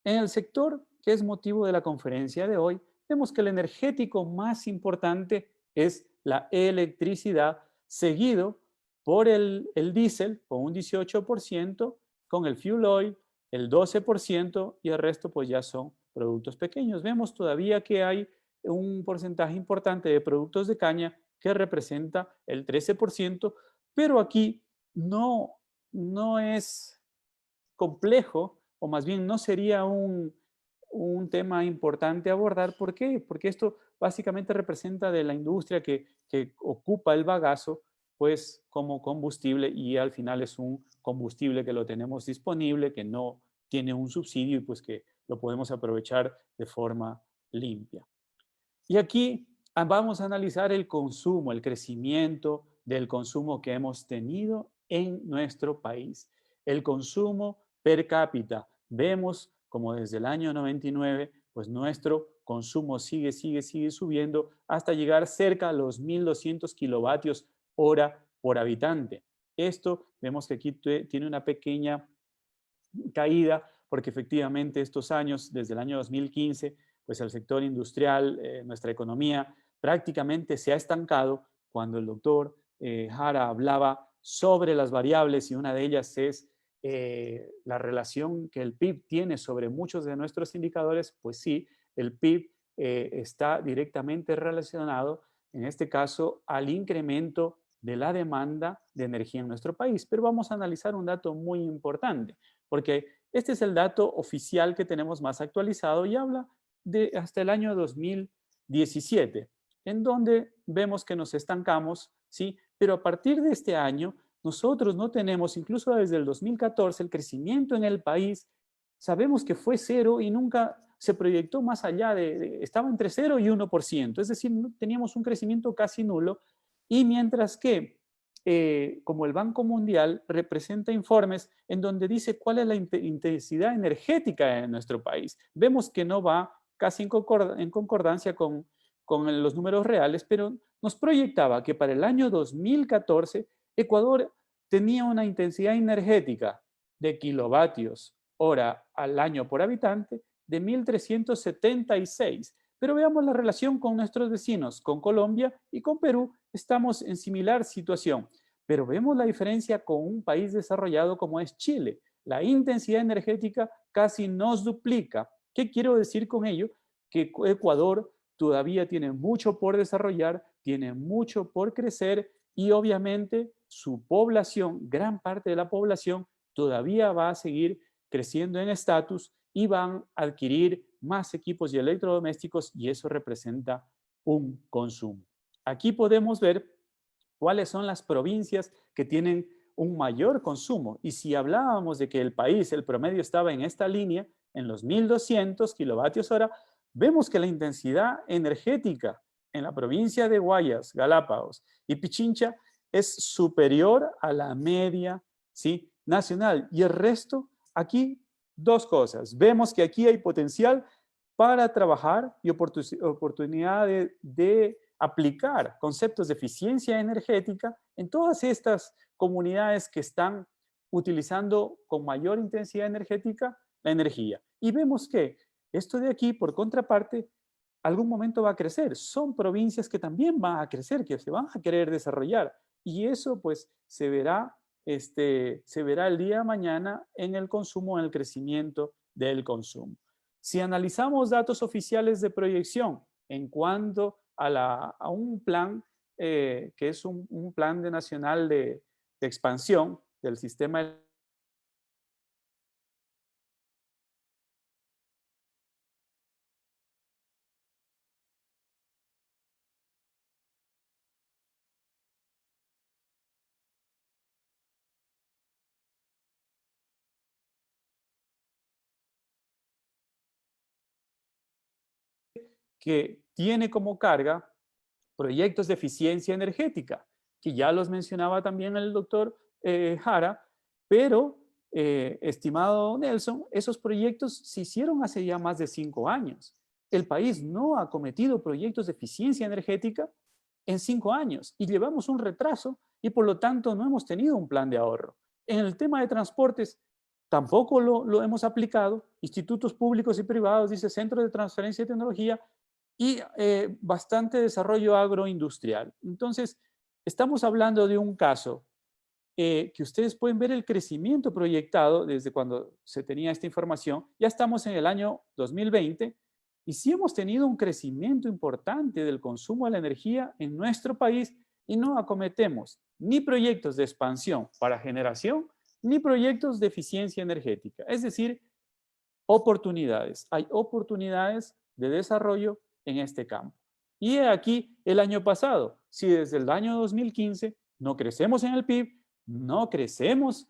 En el sector que es motivo de la conferencia de hoy, vemos que el energético más importante es la electricidad, seguido por el diésel con un 18%, con el fuel oil el 12% y el resto pues ya son productos pequeños. Vemos todavía que hay un porcentaje importante de productos de caña que representa el 13%, pero aquí no es complejo, o más bien no sería un tema importante abordar. ¿Por qué? Porque esto básicamente representa de la industria que ocupa el bagazo, pues como combustible, y al final es un combustible que lo tenemos disponible, que no tiene un subsidio y pues que lo podemos aprovechar de forma limpia. Y aquí vamos a analizar el consumo, el crecimiento del consumo que hemos tenido en nuestro país. El consumo per cápita. Vemos como desde el año 99, pues nuestro consumo sigue subiendo hasta llegar cerca a los 1.200 kilovatios hora por habitante. Esto vemos que aquí tiene una pequeña caída porque efectivamente estos años, desde el año 2015, pues el sector industrial, nuestra economía prácticamente se ha estancado. Cuando el doctor Jara hablaba sobre las variables y una de ellas es la relación que el PIB tiene sobre muchos de nuestros indicadores, pues sí, el PIB está directamente relacionado, en este caso, al incremento de la demanda de energía en nuestro país. Pero vamos a analizar un dato muy importante, porque este es el dato oficial que tenemos más actualizado y habla de hasta el año 2017, en donde vemos que nos estancamos, ¿sí? Pero a partir de este año, nosotros no tenemos, incluso desde el 2014, el crecimiento en el país sabemos que fue 0 y nunca se proyectó más allá estaba entre 0 y 1%, es decir, teníamos un crecimiento casi nulo, y mientras que, como el Banco Mundial representa informes en donde dice cuál es la intensidad energética en nuestro país, vemos que no va casi en concordancia con los números reales, pero nos proyectaba que para el año 2014 Ecuador tenía una intensidad energética de kilovatios hora al año por habitante de 1.376. Pero veamos la relación con nuestros vecinos, con Colombia y con Perú, estamos en similar situación. Pero vemos la diferencia con un país desarrollado como es Chile. La intensidad energética casi nos duplica. ¿Qué quiero decir con ello? Que Ecuador todavía tiene mucho por desarrollar, tiene mucho por crecer y obviamente su población, gran parte de la población, todavía va a seguir creciendo en estatus y van a adquirir más equipos y electrodomésticos y eso representa un consumo. Aquí podemos ver cuáles son las provincias que tienen un mayor consumo. Y si hablábamos de que el país, el promedio estaba en esta línea, en los 1.200 kilovatios hora, vemos que la intensidad energética en la provincia de Guayas, Galápagos y Pichincha es superior a la media, ¿sí?, nacional. Y el resto, aquí, dos cosas. Vemos que aquí hay potencial para trabajar y oportunidad de aplicar conceptos de eficiencia energética en todas estas comunidades que están utilizando con mayor intensidad energética la energía. Y vemos que esto de aquí, por contraparte, algún momento va a crecer. Son provincias que también van a crecer, que se van a querer desarrollar. Y eso pues se verá el día de mañana en el consumo, en el crecimiento del consumo. Si analizamos datos oficiales de proyección en cuanto a un plan que es un plan nacional de expansión del sistema que tiene como carga proyectos de eficiencia energética, que ya los mencionaba también el doctor Jara, pero, estimado Nelson, esos proyectos se hicieron hace ya más de 5 años. El país no ha cometido proyectos de eficiencia energética en 5 años y llevamos un retraso y por lo tanto no hemos tenido un plan de ahorro. En el tema de transportes tampoco lo hemos aplicado. Institutos públicos y privados, dice Centro de Transferencia de Tecnología, y bastante desarrollo agroindustrial. Entonces, estamos hablando de un caso que ustedes pueden ver el crecimiento proyectado desde cuando se tenía esta información. Ya estamos en el año 2020 y sí hemos tenido un crecimiento importante del consumo de la energía en nuestro país y no acometemos ni proyectos de expansión para generación ni proyectos de eficiencia energética. Es decir, oportunidades. Hay oportunidades de desarrollo en este campo. Y aquí el año pasado, si desde el año 2015 no crecemos en el PIB, no crecemos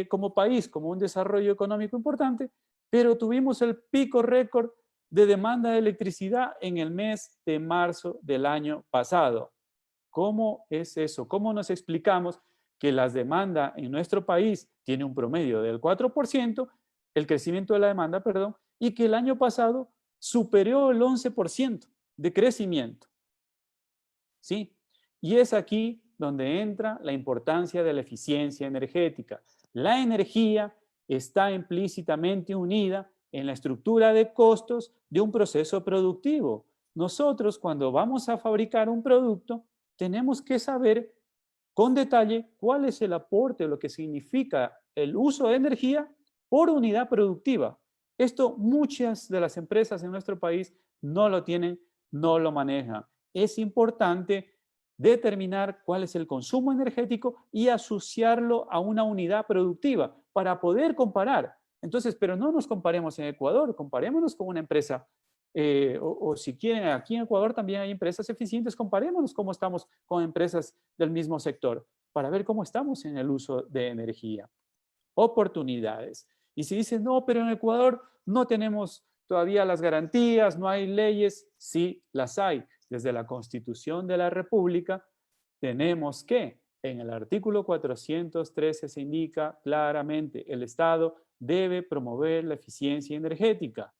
como país, como un desarrollo económico importante, pero tuvimos el pico récord de demanda de electricidad en el mes de marzo del año pasado. ¿Cómo es eso? ¿Cómo nos explicamos que la demanda en nuestro país tiene un promedio del 4%, el crecimiento de la demanda, perdón, y que el año pasado superó el 11% de crecimiento? ¿Sí? Y es aquí donde entra la importancia de la eficiencia energética. La energía está implícitamente unida en la estructura de costos de un proceso productivo. Nosotros, cuando vamos a fabricar un producto, tenemos que saber con detalle cuál es el aporte, lo que significa el uso de energía por unidad productiva. Esto muchas de las empresas en nuestro país no lo tienen, no lo manejan. Es importante determinar cuál es el consumo energético y asociarlo a una unidad productiva para poder comparar. Entonces, pero no nos comparemos en Ecuador, comparémonos con una empresa, o si quieren, aquí en Ecuador también hay empresas eficientes, comparémonos cómo estamos con empresas del mismo sector para ver cómo estamos en el uso de energía. Oportunidades. Y si dice, no, pero en Ecuador no tenemos todavía las garantías, no hay leyes, sí las hay. Desde la Constitución de la República tenemos que, en el artículo 413 se indica claramente, el Estado debe promover la eficiencia energética.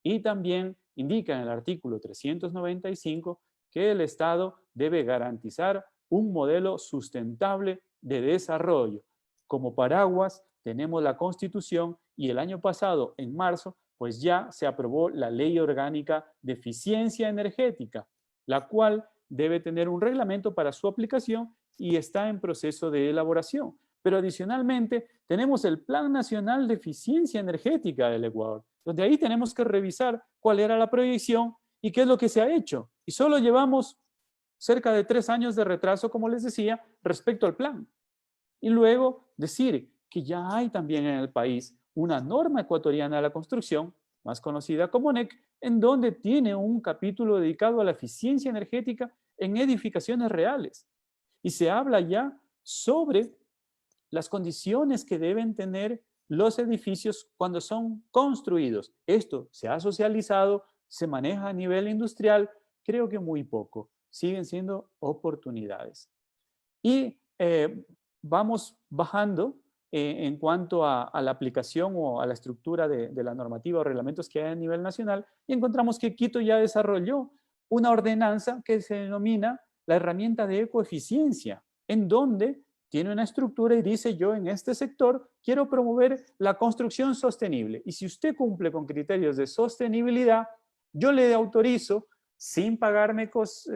Y también indica en el artículo 395 que el Estado debe garantizar un modelo sustentable de desarrollo. Como paraguas tenemos la Constitución y el año pasado, en marzo, pues ya se aprobó la Ley Orgánica de Eficiencia Energética, la cual debe tener un reglamento para su aplicación y está en proceso de elaboración. Pero adicionalmente tenemos el Plan Nacional de Eficiencia Energética del Ecuador, donde ahí tenemos que revisar cuál era la proyección y qué es lo que se ha hecho. Y solo llevamos cerca de 3 años de retraso, como les decía, respecto al plan. Y luego decir que ya hay también en el país una norma ecuatoriana de la construcción, más conocida como NEC, en donde tiene un capítulo dedicado a la eficiencia energética en edificaciones reales. Y se habla ya sobre las condiciones que deben tener los edificios cuando son construidos. Esto se ha socializado, se maneja a nivel industrial, creo que muy poco. Siguen siendo oportunidades. Y vamos bajando en cuanto a la aplicación o a la estructura de la normativa o reglamentos que hay a nivel nacional y encontramos que Quito ya desarrolló una ordenanza que se denomina la herramienta de ecoeficiencia, en donde tiene una estructura y dice yo en este sector quiero promover la construcción sostenible y si usted cumple con criterios de sostenibilidad, yo le autorizo sin pagarme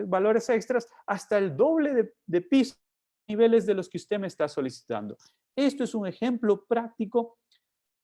valores extras hasta el doble de pisos niveles de los que usted me está solicitando. Esto es un ejemplo práctico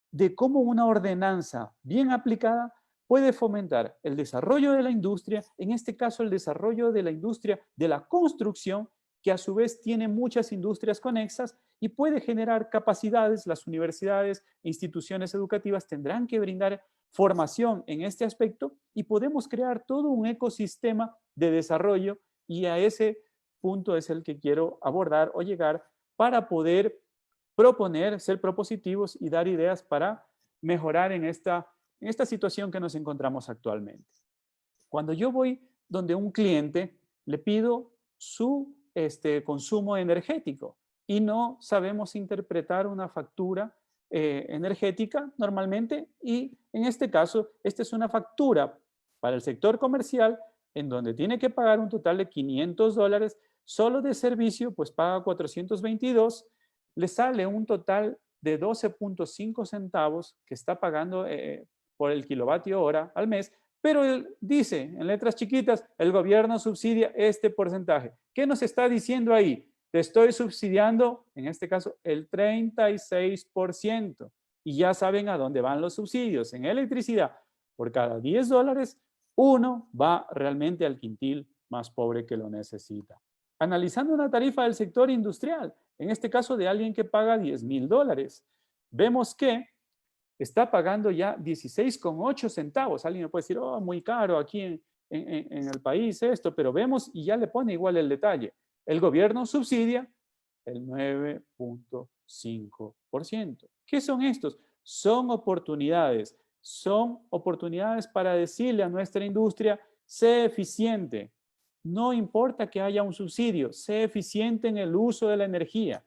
de cómo una ordenanza bien aplicada puede fomentar el desarrollo de la industria, en este caso el desarrollo de la industria de la construcción, que a su vez tiene muchas industrias conexas y puede generar capacidades. Las universidades e instituciones educativas tendrán que brindar formación en este aspecto y podemos crear todo un ecosistema de desarrollo y a ese punto es el que quiero abordar o llegar para poder proponer, ser propositivos y dar ideas para mejorar en esta situación que nos encontramos actualmente. Cuando yo voy donde un cliente, le pido su consumo energético y no sabemos interpretar una factura energética normalmente y en este caso, esta es una factura para el sector comercial en donde tiene que pagar un total de $500, solo de servicio pues paga 422, le sale un total de 12.5 centavos que está pagando por el kilovatio hora al mes, pero él dice en letras chiquitas, el gobierno subsidia este porcentaje. ¿Qué nos está diciendo ahí? Te estoy subsidiando, en este caso, el 36%. Y ya saben a dónde van los subsidios. En electricidad, por cada $10, uno va realmente al quintil más pobre que lo necesita. Analizando una tarifa del sector industrial, en este caso de alguien que paga $10,000, vemos que está pagando ya 16,8 centavos. Alguien me puede decir, oh, muy caro aquí en el país esto, pero vemos y ya le pone igual el detalle. El gobierno subsidia el 9.5%. ¿Qué son estos? Son oportunidades para decirle a nuestra industria, sé eficiente. No importa que haya un subsidio, sé eficiente en el uso de la energía.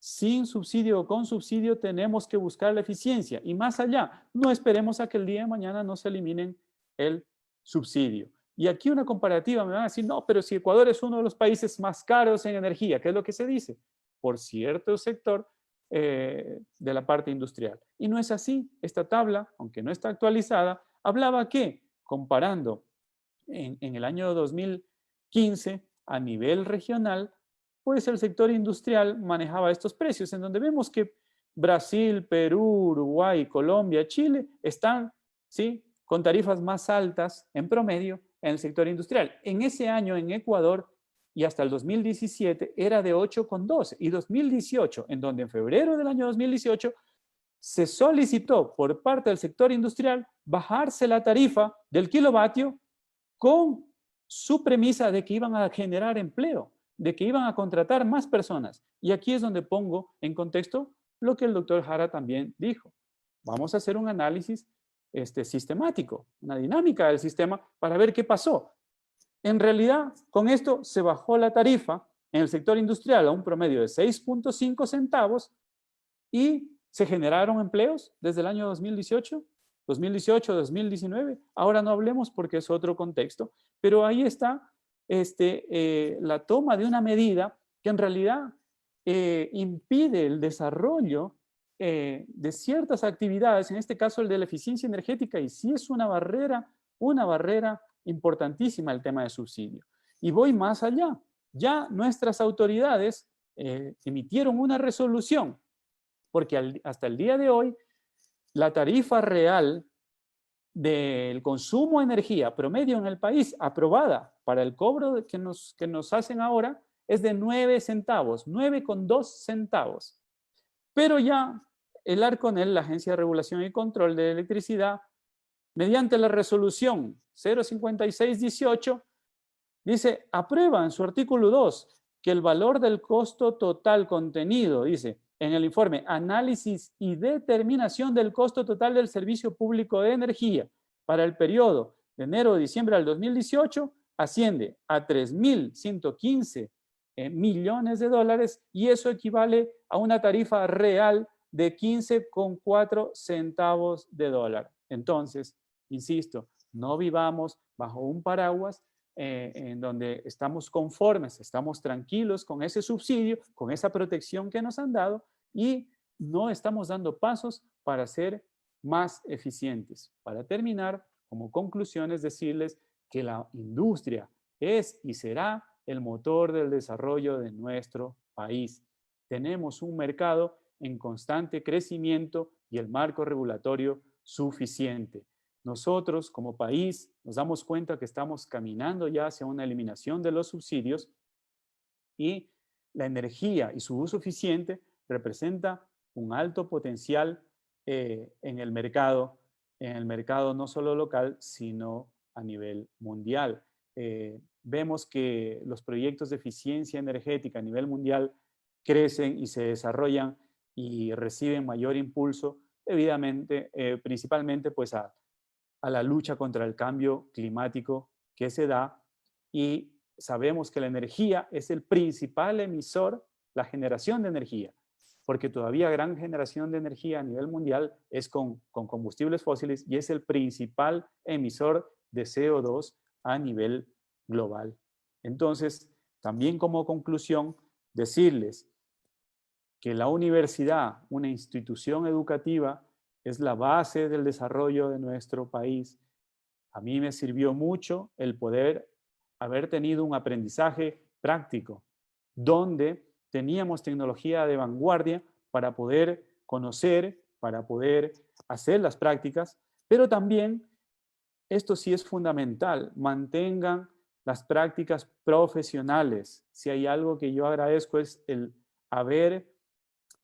Sin subsidio o con subsidio tenemos que buscar la eficiencia y más allá, no esperemos a que el día de mañana no se eliminen el subsidio. Y aquí una comparativa, me van a decir, no, pero si Ecuador es uno de los países más caros en energía, ¿qué es lo que se dice? Por cierto sector de la parte industrial. Y no es así. Esta tabla, aunque no está actualizada, hablaba que comparando en el año 2015 a nivel regional, pues el sector industrial manejaba estos precios, en donde vemos que Brasil, Perú, Uruguay, Colombia, Chile están, ¿sí?, con tarifas más altas en promedio en el sector industrial. En ese año en Ecuador y hasta el 2017 era de 8,12 y 2018, en donde en febrero del año 2018 se solicitó por parte del sector industrial bajarse la tarifa del kilovatio con su premisa de que iban a generar empleo, de que iban a contratar más personas. Y aquí es donde pongo en contexto lo que el doctor Jara también dijo. Vamos a hacer un análisis sistemático, una dinámica del sistema para ver qué pasó. En realidad, con esto se bajó la tarifa en el sector industrial a un promedio de 6.5 centavos y se generaron empleos desde el año 2018, 2019. Ahora no hablemos porque es otro contexto, pero ahí está la toma de una medida que en realidad impide el desarrollo de ciertas actividades, en este caso el de la eficiencia energética, y sí es una barrera importantísima el tema de subsidio. Y voy más allá. Ya nuestras autoridades emitieron una resolución, porque hasta el día de hoy la tarifa real del consumo de energía promedio en el país aprobada para el cobro que nos hacen ahora es de 9 centavos, 9,2 centavos. Pero ya el ARCONEL, la Agencia de Regulación y Control de Electricidad, mediante la resolución 05618, dice, aprueba en su artículo 2 que el valor del costo total contenido, dice, en el informe Análisis y determinación del costo total del servicio público de energía para el periodo de enero a diciembre del 2018 asciende a 3.115 millones de dólares y eso equivale a una tarifa real de 15,4 centavos de dólar. Entonces, insisto, no vivamos bajo un paraguas en donde estamos conformes, estamos tranquilos con ese subsidio, con esa protección que nos han dado y no estamos dando pasos para ser más eficientes. Para terminar, como conclusiones, decirles que la industria es y será el motor del desarrollo de nuestro país. Tenemos un mercado en constante crecimiento y el marco regulatorio suficiente. Nosotros, como país, nos damos cuenta que estamos caminando ya hacia una eliminación de los subsidios y la energía y su uso eficiente representa un alto potencial en el mercado no solo local, sino a nivel mundial. Vemos que los proyectos de eficiencia energética a nivel mundial crecen y se desarrollan y reciben mayor impulso, debidamente, principalmente pues a la lucha contra el cambio climático que se da y sabemos que la energía es el principal emisor, la generación de energía, porque todavía gran generación de energía a nivel mundial es con combustibles fósiles y es el principal emisor de CO2 a nivel global. Entonces, también como conclusión, decirles que la universidad, una institución educativa, es la base del desarrollo de nuestro país. A mí me sirvió mucho el poder haber tenido un aprendizaje práctico, donde teníamos tecnología de vanguardia para poder conocer, para poder hacer las prácticas, pero también, esto sí es fundamental, mantengan las prácticas profesionales. Si hay algo que yo agradezco es el haber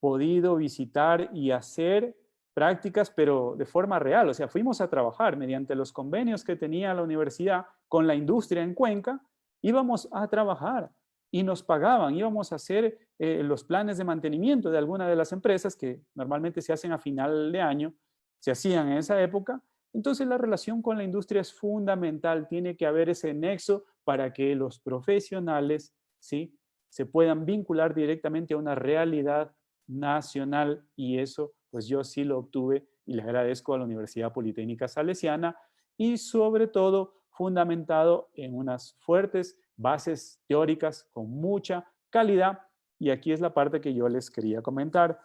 podido visitar y hacer prácticas, pero de forma real. O sea, fuimos a trabajar mediante los convenios que tenía la universidad con la industria en Cuenca, íbamos a trabajar y nos pagaban, íbamos a hacer los planes de mantenimiento de alguna de las empresas que normalmente se hacen a final de año, se hacían en esa época. Entonces la relación con la industria es fundamental, tiene que haber ese nexo para que los profesionales, ¿sí?, se puedan vincular directamente a una realidad nacional y eso pues yo sí lo obtuve y le agradezco a la Universidad Politécnica Salesiana y sobre todo fundamentado en unas fuertes bases teóricas con mucha calidad y aquí es la parte que yo les quería comentar.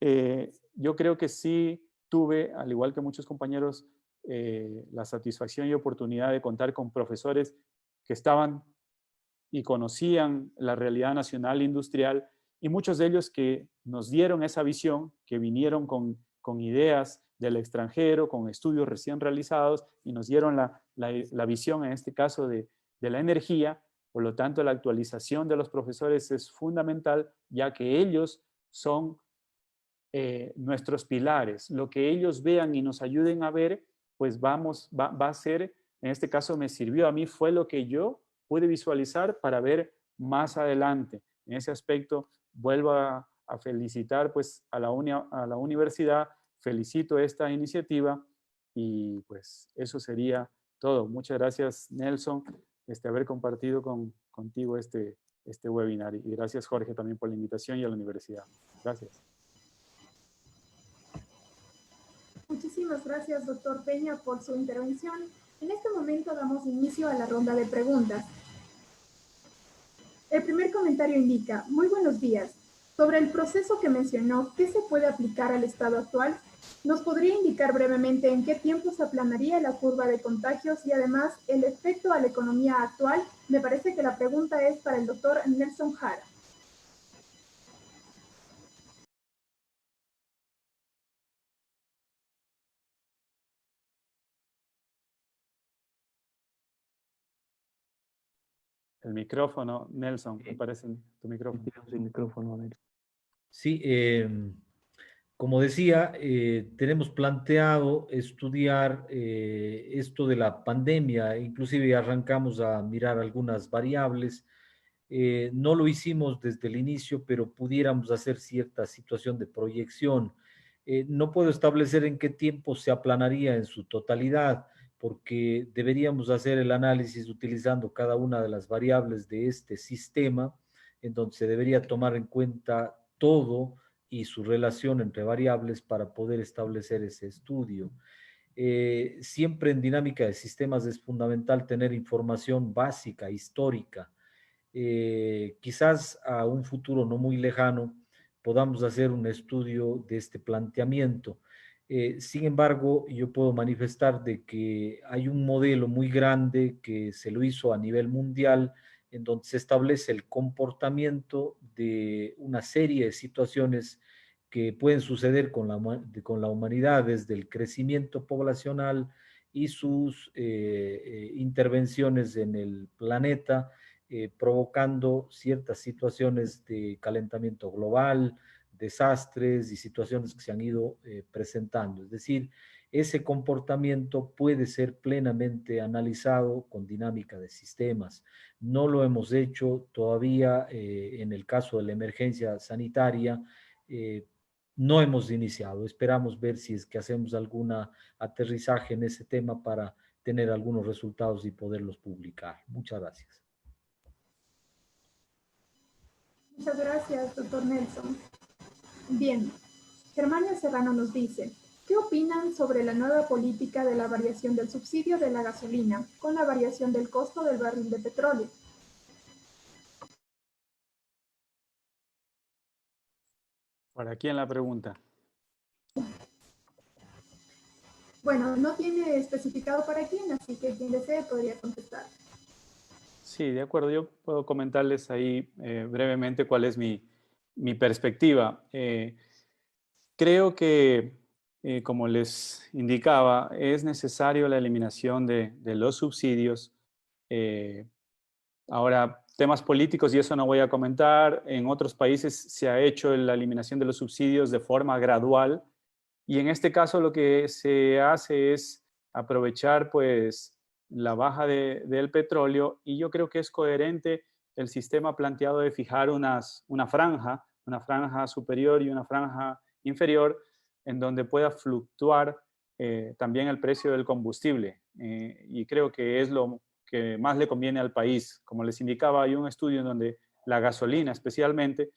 Yo creo que sí tuve, al igual que muchos compañeros, la satisfacción y oportunidad de contar con profesores que estaban y conocían la realidad nacional industrial y muchos de ellos que nos dieron esa visión, que vinieron con ideas del extranjero, con estudios recién realizados y nos dieron la visión, en este caso, de la energía. Por lo tanto, la actualización de los profesores es fundamental, ya que ellos son nuestros pilares. Lo que ellos vean y nos ayuden a ver, pues va a ser, en este caso me sirvió a mí, fue lo que yo pude visualizar para ver más adelante. En ese aspecto, vuelvo a a felicitar pues a la universidad, felicito esta iniciativa y pues eso sería todo. Muchas gracias, Nelson, haber compartido contigo este webinar y gracias, Jorge, también por la invitación y a la universidad. Gracias. Muchísimas gracias, doctor Peña, por su intervención. En este momento damos inicio a la ronda de preguntas. El primer comentario indica: muy buenos días. Sobre el proceso que mencionó, ¿qué se puede aplicar al estado actual? ¿Nos podría indicar brevemente en qué tiempo se aplanaría la curva de contagios y además el efecto a la economía actual? Me parece que la pregunta es para el doctor Nelson Jara. El micrófono, Nelson, me parece tu micrófono. El micrófono, Nelson. Sí, como decía, tenemos planteado estudiar esto de la pandemia, inclusive arrancamos a mirar algunas variables. No lo hicimos desde el inicio, pero pudiéramos hacer cierta situación de proyección. No puedo establecer en qué tiempo se aplanaría en su totalidad, porque deberíamos hacer el análisis utilizando cada una de las variables de este sistema, en donde se debería tomar en cuenta todo y su relación entre variables para poder establecer ese estudio. Siempre en dinámica de sistemas es fundamental tener información básica, histórica. Quizás a un futuro no muy lejano podamos hacer un estudio de este planteamiento. Sin embargo, yo puedo manifestar de que hay un modelo muy grande que se lo hizo a nivel mundial, en donde se establece el comportamiento de una serie de situaciones que pueden suceder con la humanidad, desde el crecimiento poblacional y sus intervenciones en el planeta, provocando ciertas situaciones de calentamiento global, desastres y situaciones que se han ido presentando. Es decir, ese comportamiento puede ser plenamente analizado con dinámica de sistemas. No lo hemos hecho todavía en el caso de la emergencia sanitaria. No hemos iniciado. Esperamos ver si es que hacemos algún aterrizaje en ese tema para tener algunos resultados y poderlos publicar. Muchas gracias. Muchas gracias, doctor Nelson. Bien, Germania Serrano nos dice: ¿qué opinan sobre la nueva política de la variación del subsidio de la gasolina con la variación del costo del barril de petróleo? ¿Para quién la pregunta? Bueno, no tiene especificado para quién, así que quien desee podría contestar. Sí, de acuerdo. Yo puedo comentarles ahí brevemente cuál es mi perspectiva. Creo que, como les indicaba, es necesario la eliminación de los subsidios. Ahora, temas políticos, y eso no voy a comentar, en otros países se ha hecho la eliminación de los subsidios de forma gradual, y en este caso lo que se hace es aprovechar pues la baja del petróleo, y yo creo que es coherente el sistema planteado de fijar una franja superior y una franja inferior, en donde pueda fluctuar también el precio del combustible, y creo que es lo que más le conviene al país. Como les indicaba, hay un estudio en donde la gasolina especialmente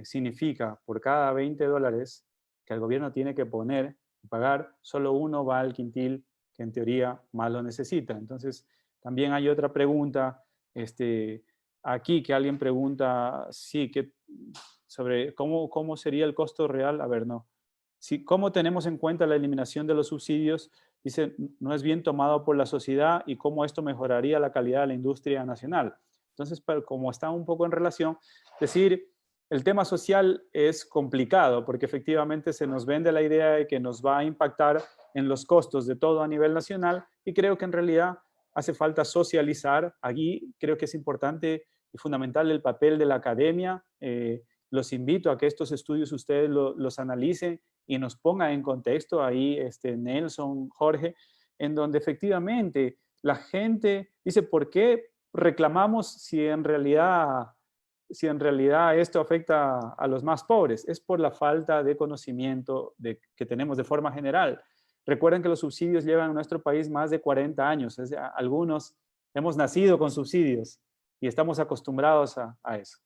significa por cada $20 que el gobierno tiene que poner y pagar, solo uno va al quintil que en teoría más lo necesita. Entonces, también hay otra pregunta aquí que alguien pregunta, sí, sobre cómo sería el costo real. A ver, no. Si, ¿cómo tenemos en cuenta la eliminación de los subsidios? Dice, no es bien tomado por la sociedad y cómo esto mejoraría la calidad de la industria nacional. Entonces, como está un poco en relación, decir, el tema social es complicado porque efectivamente se nos vende la idea de que nos va a impactar en los costos de todo a nivel nacional, y creo que en realidad hace falta socializar. Aquí creo que es importante y fundamental el papel de la academia. Los invito a que estos estudios ustedes los analicen y nos pongan en contexto ahí, Nelson, Jorge, en donde efectivamente la gente dice, ¿por qué reclamamos si en realidad si en realidad esto afecta a los más pobres, es por la falta de conocimiento que tenemos de forma general. Recuerden que los subsidios llevan en nuestro país más de 40 años. Algunos hemos nacido con subsidios y estamos acostumbrados a eso.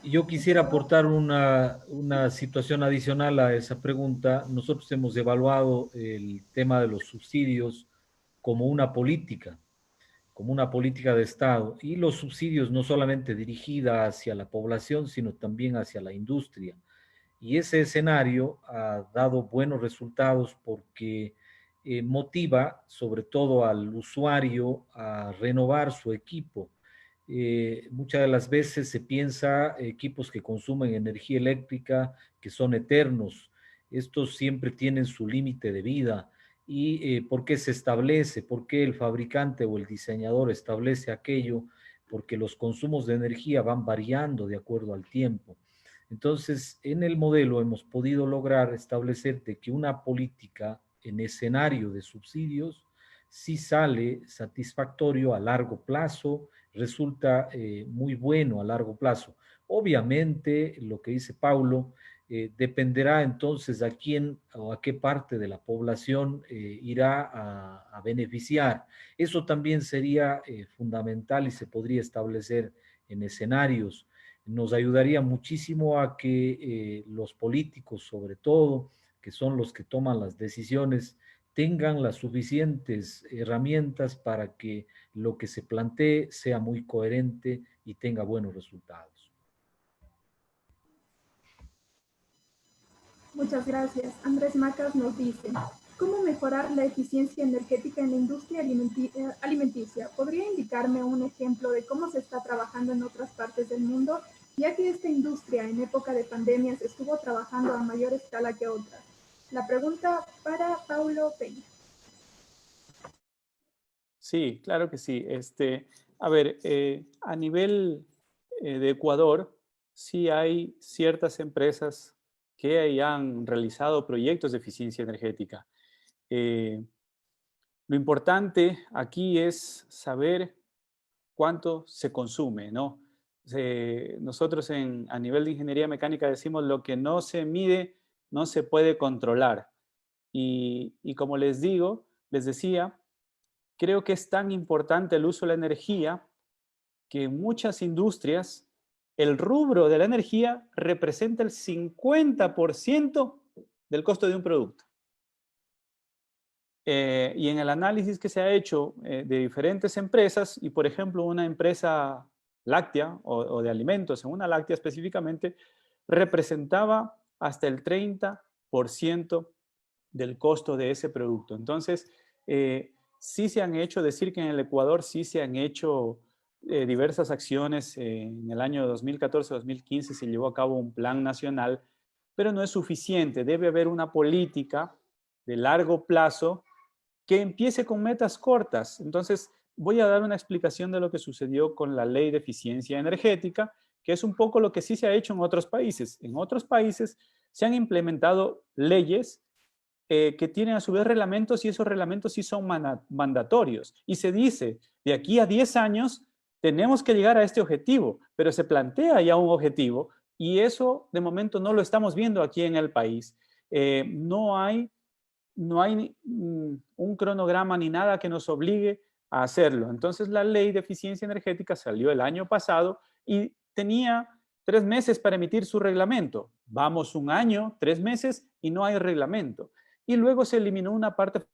Yo quisiera aportar una situación adicional a esa pregunta. Nosotros hemos evaluado el tema de los subsidios como una política de Estado, y los subsidios no solamente dirigida hacia la población, sino también hacia la industria. Y ese escenario ha dado buenos resultados porque motiva sobre todo al usuario a renovar su equipo. Muchas de las veces se piensa equipos que consumen energía eléctrica, que son eternos. Estos siempre tienen su límite de vida. ¿Y por qué se establece? ¿Por qué el fabricante o el diseñador establece aquello? Porque los consumos de energía van variando de acuerdo al tiempo. Entonces, en el modelo hemos podido lograr establecer de que una política en escenario de subsidios sí sale satisfactorio a largo plazo, resulta muy bueno a largo plazo. Obviamente, lo que dice Paulo, dependerá entonces a quién o a qué parte de la población irá a beneficiar. Eso también sería fundamental y se podría establecer en escenarios. Nos ayudaría muchísimo a que los políticos, sobre todo, que son los que toman las decisiones, tengan las suficientes herramientas para que lo que se plantee sea muy coherente y tenga buenos resultados. Muchas gracias. Andrés Macas nos dice, ¿cómo mejorar la eficiencia energética en la industria alimenticia? ¿Podría indicarme un ejemplo de cómo se está trabajando en otras partes del mundo, ya que esta industria en época de pandemias estuvo trabajando a mayor escala que otras? La pregunta para Paulo Peña. Sí, claro que sí. A ver, a nivel de Ecuador, sí hay ciertas empresas que han realizado proyectos de eficiencia energética. Lo importante aquí es saber cuánto se consume, ¿no? Nosotros a nivel de ingeniería mecánica decimos lo que no se mide no se puede controlar. Y como les decía, creo que es tan importante el uso de la energía que en muchas industrias el rubro de la energía representa el 50% del costo de un producto. Y en el análisis que se ha hecho de diferentes empresas, y por ejemplo una empresa láctea o de alimentos, en una láctea específicamente, representaba hasta el 30% del costo de ese producto. Entonces, sí se han hecho, decir que en el Ecuador sí se han hecho diversas acciones. En el año 2014-2015 se llevó a cabo un plan nacional, pero no es suficiente. Debe haber una política de largo plazo que empiece con metas cortas. Entonces, voy a dar una explicación de lo que sucedió con la Ley de Eficiencia Energética, que es un poco lo que sí se ha hecho en otros países. En otros países se han implementado leyes que tienen a su vez reglamentos, y esos reglamentos sí son mandatorios. Y se dice, de aquí a 10 años tenemos que llegar a este objetivo, pero se plantea ya un objetivo, y eso de momento no lo estamos viendo aquí en el país. No hay un cronograma ni nada que nos obligue a hacerlo. Entonces la Ley de Eficiencia Energética salió el año pasado y tenía 3 meses para emitir su reglamento. Vamos 1 año, 3 meses y no hay reglamento. Y luego se eliminó una parte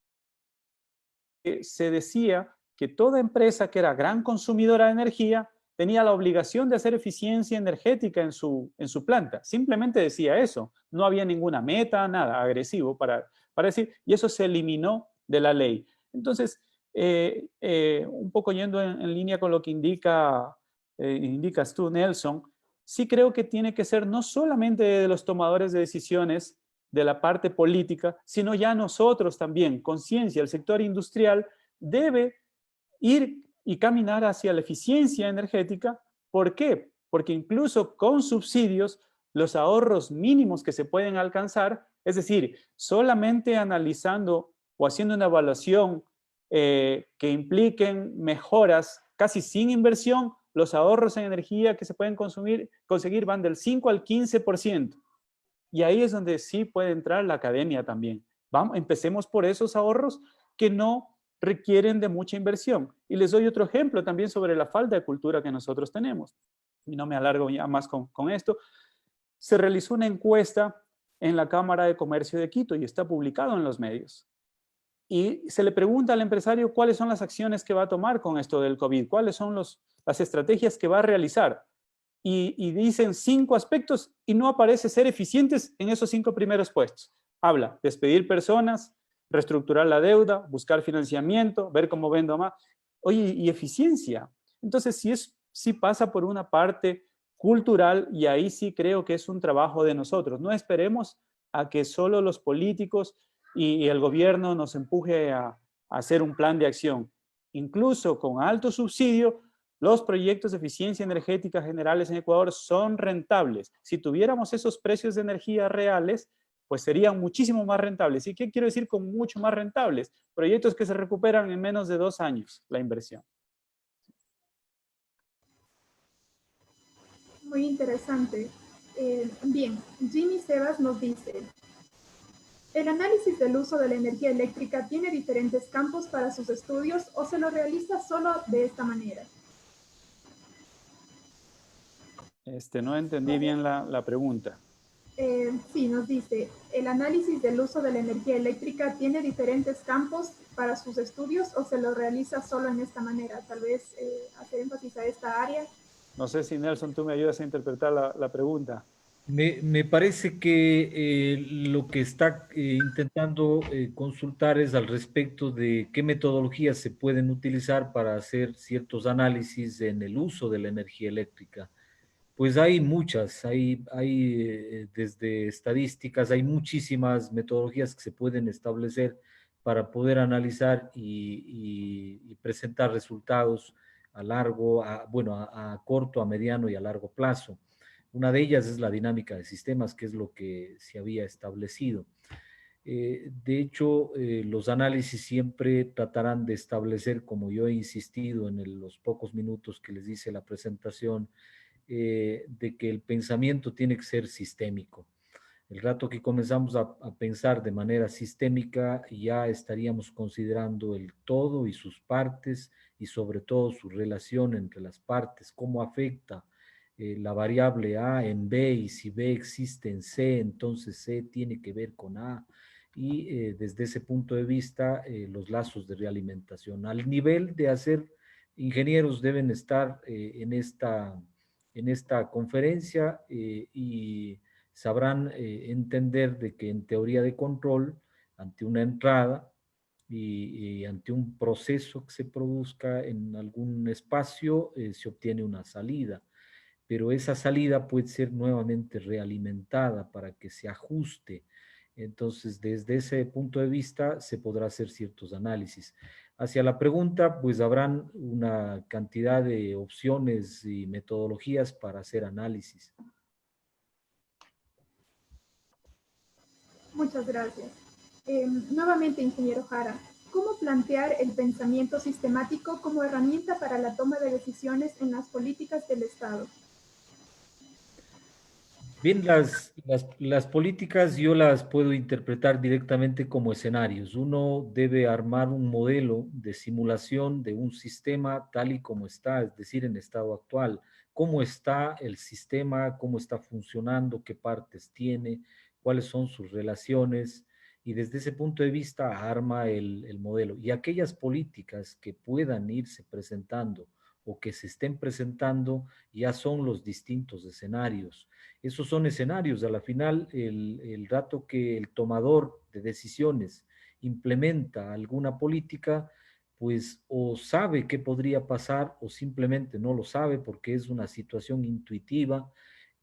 que se decía que toda empresa que era gran consumidora de energía tenía la obligación de hacer eficiencia energética en su planta. Simplemente decía eso. No había ninguna meta, nada agresivo para decir, y eso se eliminó de la ley. Entonces, un poco yendo en línea con lo que indicas tú, Nelson, sí creo que tiene que ser no solamente de los tomadores de decisiones, de la parte política, sino ya nosotros también, conciencia, el sector industrial debe ir y caminar hacia la eficiencia energética. ¿Por qué? Porque incluso con subsidios, los ahorros mínimos que se pueden alcanzar, es decir, solamente analizando o haciendo una evaluación que impliquen mejoras casi sin inversión, los ahorros en energía que se pueden conseguir van del 5 al 15%. Y ahí es donde sí puede entrar la academia también. Empecemos por esos ahorros que no requieren de mucha inversión. Y les doy otro ejemplo también sobre la falta de cultura que nosotros tenemos. Y no me alargo ya más con esto. Se realizó una encuesta en la Cámara de Comercio de Quito y está publicado en los medios. Y se le pregunta al empresario cuáles son las acciones que va a tomar con esto del COVID, cuáles son las estrategias que va a realizar. Y dicen 5 aspectos y no aparece ser eficientes en esos 5 primeros puestos. Habla, despedir personas, reestructurar la deuda, buscar financiamiento, ver cómo vendo más. Oye, y eficiencia. Entonces, sí pasa por una parte cultural y ahí sí creo que es un trabajo de nosotros. No esperemos a que solo los políticos y el gobierno nos empuje a hacer un plan de acción. Incluso con alto subsidio, los proyectos de eficiencia energética generales en Ecuador son rentables. Si tuviéramos esos precios de energía reales, pues serían muchísimo más rentables. ¿Y qué quiero decir con mucho más rentables? Proyectos que se recuperan en menos de 2 años la inversión. Muy interesante. Bien, Jimmy Sebas nos dice, ¿el análisis del uso de la energía eléctrica tiene diferentes campos para sus estudios o se lo realiza solo de esta manera? No entendí bien la pregunta. Sí, nos dice, ¿el análisis del uso de la energía eléctrica tiene diferentes campos para sus estudios o se lo realiza solo en esta manera? Tal vez hacer énfasis a esta área. No sé si Nelson, tú me ayudas a interpretar la pregunta. Me parece que lo que está intentando consultar es al respecto de qué metodologías se pueden utilizar para hacer ciertos análisis en el uso de la energía eléctrica. Pues hay muchas, hay desde estadísticas, hay muchísimas metodologías que se pueden establecer para poder analizar y presentar resultados a largo, a corto, a mediano y a largo plazo. Una de ellas es la dinámica de sistemas, que es lo que se había establecido. De hecho, los análisis siempre tratarán de establecer, como yo he insistido en los pocos minutos que les hice la presentación, de que el pensamiento tiene que ser sistémico. El rato que comenzamos a pensar de manera sistémica, ya estaríamos considerando el todo y sus partes y sobre todo su relación entre las partes, cómo afecta la variable A en B y si B existe en C, entonces C tiene que ver con A y desde ese punto de vista los lazos de realimentación. Al nivel de hacer, ingenieros deben estar en esta conferencia y sabrán entender de que en teoría de control, ante una entrada y ante un proceso que se produzca en algún espacio, se obtiene una salida. Pero esa salida puede ser nuevamente realimentada para que se ajuste. Entonces, desde ese punto de vista, se podrá hacer ciertos análisis. Hacia la pregunta, pues habrán una cantidad de opciones y metodologías para hacer análisis. Muchas gracias. Nuevamente, ingeniero Jara, ¿cómo plantear el pensamiento sistemático como herramienta para la toma de decisiones en las políticas del Estado? Bien, las políticas yo las puedo interpretar directamente como escenarios. Uno debe armar un modelo de simulación de un sistema tal y como está, es decir, en estado actual. Cómo está el sistema, cómo está funcionando, qué partes tiene, cuáles son sus relaciones. Y desde ese punto de vista arma el modelo. Y aquellas políticas que puedan irse presentando o que se estén presentando ya son los distintos escenarios. Esos son escenarios. A la final, el rato que el tomador de decisiones implementa alguna política, pues o sabe qué podría pasar o simplemente no lo sabe porque es una situación intuitiva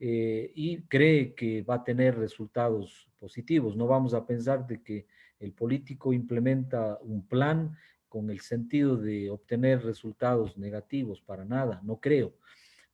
y cree que va a tener resultados positivos. No vamos a pensar de que el político implementa un plan con el sentido de obtener resultados negativos, para nada, no creo.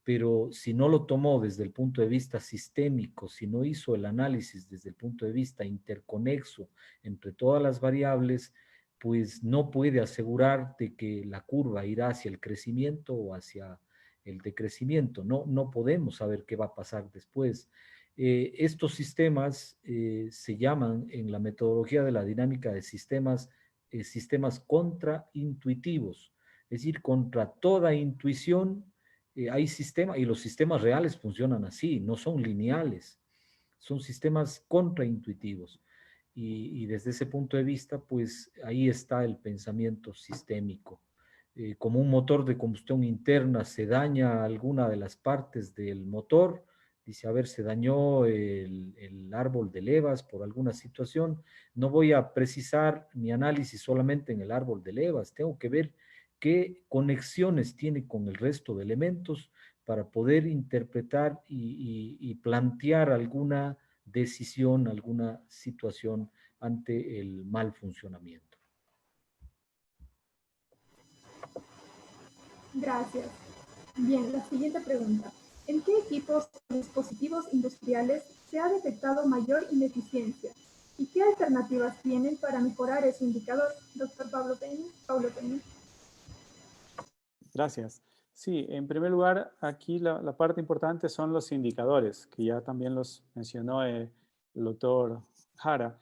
Pero si no lo tomó desde el punto de vista sistémico, si no hizo el análisis desde el punto de vista interconexo entre todas las variables, pues no puede asegurar de que la curva irá hacia el crecimiento o hacia el decrecimiento. No podemos saber qué va a pasar después. Estos sistemas se llaman en la metodología de la dinámica de sistemas, sistemas contraintuitivos, es decir, contra toda intuición hay sistemas, y los sistemas reales funcionan así, no son lineales, son sistemas contraintuitivos. Y desde ese punto de vista, pues ahí está el pensamiento sistémico. Como un motor de combustión interna se daña alguna de las partes del motor, dice, a ver, se dañó el árbol de levas por alguna situación, no voy a precisar mi análisis solamente en el árbol de levas, tengo que ver qué conexiones tiene con el resto de elementos para poder interpretar y plantear alguna decisión, alguna situación ante el mal funcionamiento. Gracias. Bien, la siguiente pregunta. ¿En qué equipos o dispositivos industriales se ha detectado mayor ineficiencia? ¿Y qué alternativas tienen para mejorar ese indicador? Doctor Pablo Peña. Gracias. Sí, en primer lugar, aquí la parte importante son los indicadores, que ya también los mencionó el doctor Jara.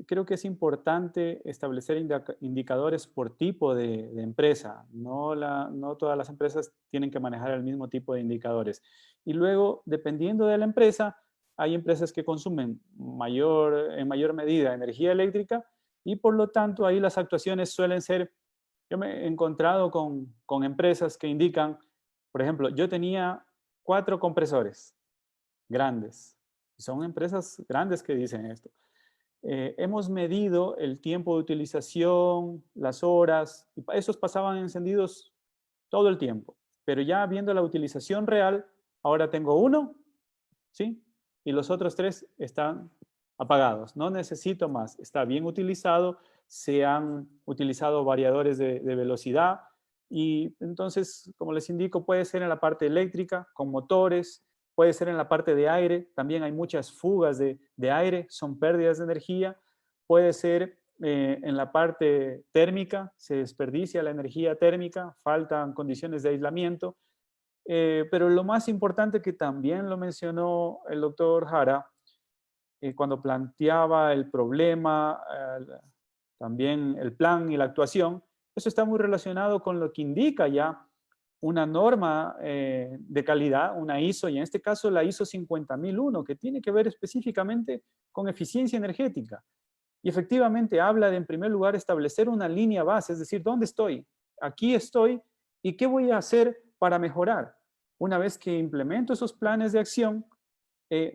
Creo que es importante establecer indicadores por tipo de empresa. No todas las empresas tienen que manejar el mismo tipo de indicadores. Y luego, dependiendo de la empresa, hay empresas que consumen en mayor medida energía eléctrica y por lo tanto ahí las actuaciones suelen ser. Yo me he encontrado con empresas que indican, por ejemplo, yo tenía 4 compresores grandes. Son empresas grandes que dicen esto. Hemos medido el tiempo de utilización, las horas, y esos pasaban encendidos todo el tiempo. Pero ya viendo la utilización real, ahora tengo 1, ¿sí? Y los otros 3 están apagados. No necesito más. Está bien utilizado, se han utilizado variadores de velocidad y entonces, como les indico, puede ser en la parte eléctrica, con motores, puede ser en la parte de aire, también hay muchas fugas de aire, son pérdidas de energía, puede ser en la parte térmica, se desperdicia la energía térmica, faltan condiciones de aislamiento, pero lo más importante que también lo mencionó el doctor Jara, cuando planteaba el problema, también el plan y la actuación, eso está muy relacionado con lo que indica ya una norma de calidad, una ISO, y en este caso la ISO 50001, que tiene que ver específicamente con eficiencia energética. Y efectivamente habla de, en primer lugar, establecer una línea base, es decir, ¿dónde estoy? Aquí estoy, ¿y qué voy a hacer para mejorar? Una vez que implemento esos planes de acción,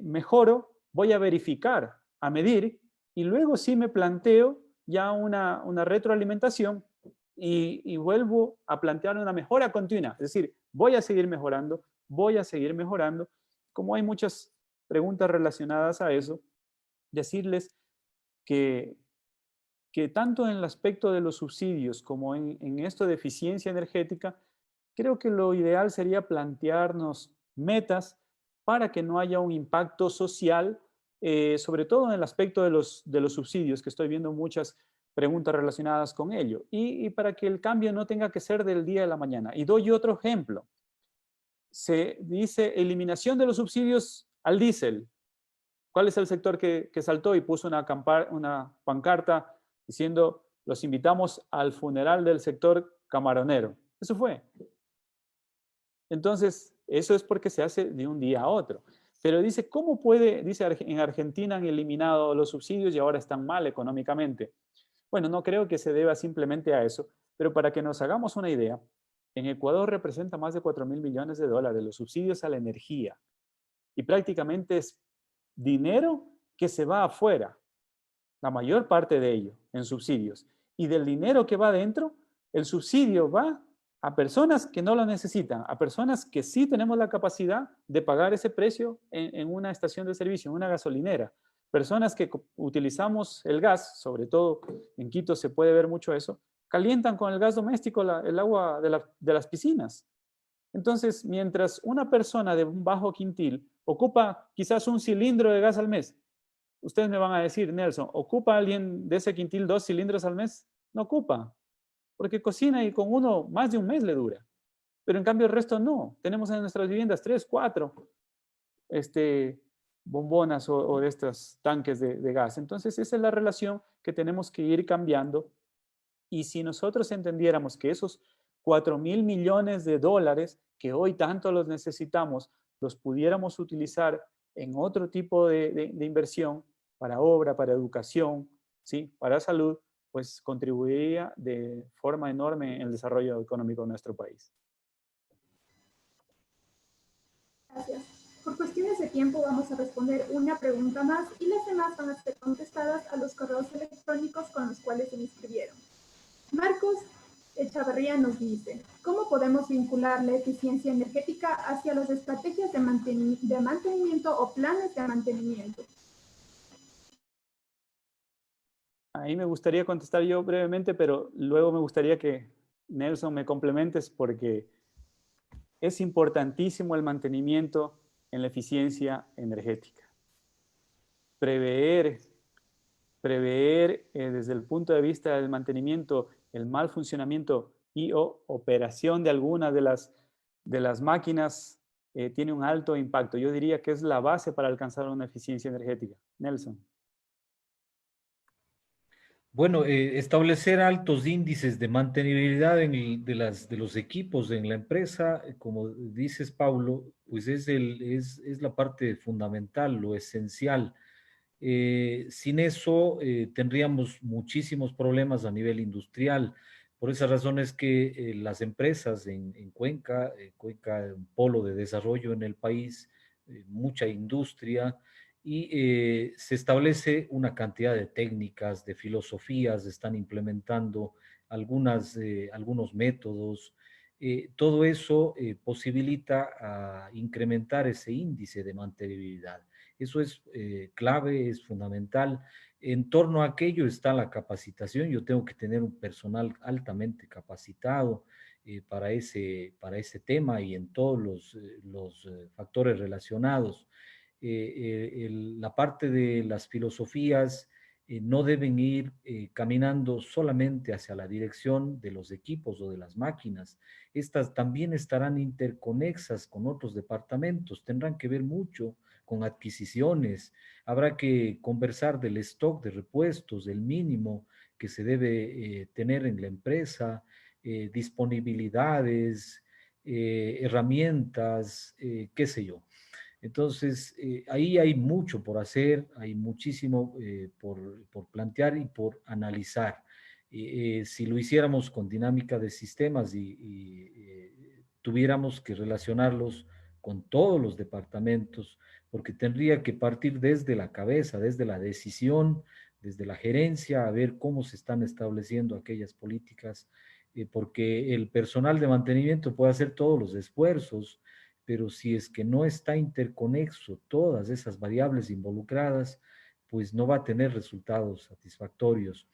mejoro, voy a verificar, a medir, y luego sí me planteo ya una retroalimentación y vuelvo a plantear una mejora continua. Es decir, voy a seguir mejorando, voy a seguir mejorando. Como hay muchas preguntas relacionadas a eso, decirles que tanto en el aspecto de los subsidios como en esto de eficiencia energética, creo que lo ideal sería plantearnos metas para que no haya un impacto social, sobre todo en el aspecto de los subsidios, que estoy viendo muchas preguntas relacionadas con ello, y para que el cambio no tenga que ser del día a la mañana. Y doy otro ejemplo. Se dice eliminación de los subsidios al diésel. ¿Cuál es el sector que saltó y puso una pancarta diciendo, los invitamos al funeral del sector camaronero? Eso fue. Entonces, eso es porque se hace de un día a otro. Pero dice, ¿cómo puede? Dice, en Argentina han eliminado los subsidios y ahora están mal económicamente. Bueno, no creo que se deba simplemente a eso, pero para que nos hagamos una idea, en Ecuador representa más de 4.000 millones de dólares los subsidios a la energía. Y prácticamente es dinero que se va afuera, la mayor parte de ello en subsidios. Y del dinero que va adentro, el subsidio va a personas que no lo necesitan, a personas que sí tenemos la capacidad de pagar ese precio en una estación de servicio, en una gasolinera. Personas que utilizamos el gas, sobre todo en Quito se puede ver mucho eso, calientan con el gas doméstico el agua de las piscinas. Entonces, mientras una persona de un bajo quintil ocupa quizás un cilindro de gas al mes, ustedes me van a decir, Nelson, ¿ocupa alguien de ese quintil 2 cilindros al mes? no ocupa, porque cocina y con uno más de un mes le dura. Pero en cambio el resto no. Tenemos en nuestras viviendas 3, 4 bombonas o de estos tanques de gas. Entonces esa es la relación que tenemos que ir cambiando. Y si nosotros entendiéramos que esos 4.000 millones de dólares que hoy tanto los necesitamos, los pudiéramos utilizar en otro tipo de inversión para obra, para educación, ¿sí? Para salud, pues contribuiría de forma enorme en el desarrollo económico de nuestro país. Gracias. Por cuestiones de tiempo vamos a responder una pregunta más y las demás van a ser contestadas a los correos electrónicos con los cuales se inscribieron. Marcos Echavarría nos dice, ¿cómo podemos vincular la eficiencia energética hacia las estrategias de mantenimiento o planes de mantenimiento? Ahí me gustaría contestar yo brevemente, pero luego me gustaría que Nelson me complementes porque es importantísimo el mantenimiento en la eficiencia energética. Prever desde el punto de vista del mantenimiento el mal funcionamiento y o operación de alguna de las máquinas tiene un alto impacto. Yo diría que es la base para alcanzar una eficiencia energética. Nelson. Bueno, establecer altos índices de mantenibilidad de los equipos en la empresa, como dices, Paulo, pues es la parte fundamental, lo esencial. Sin eso tendríamos muchísimos problemas a nivel industrial. Por esa razón es que las empresas en Cuenca, Cuenca es un polo de desarrollo en el país, mucha industria, y se establece una cantidad de técnicas, de filosofías, están implementando algunos métodos. Todo eso posibilita incrementar ese índice de mantenibilidad. Eso es clave, es fundamental. En torno a aquello está la capacitación. Yo tengo que tener un personal altamente capacitado para ese tema y en todos los factores relacionados. La parte de las filosofías no deben ir caminando solamente hacia la dirección de los equipos o de las máquinas. Estas también estarán interconexas con otros departamentos, tendrán que ver mucho con adquisiciones. Habrá que conversar del stock de repuestos, del mínimo que se debe tener en la empresa, disponibilidades, herramientas, qué sé yo. Entonces, ahí hay mucho por hacer, hay muchísimo por plantear y por analizar. Si lo hiciéramos con dinámica de sistemas y tuviéramos que relacionarlos con todos los departamentos, porque tendría que partir desde la cabeza, desde la decisión, desde la gerencia, a ver cómo se están estableciendo aquellas políticas, porque el personal de mantenimiento puede hacer todos los esfuerzos, pero si es que no está interconexo todas esas variables involucradas, pues no va a tener resultados satisfactorios.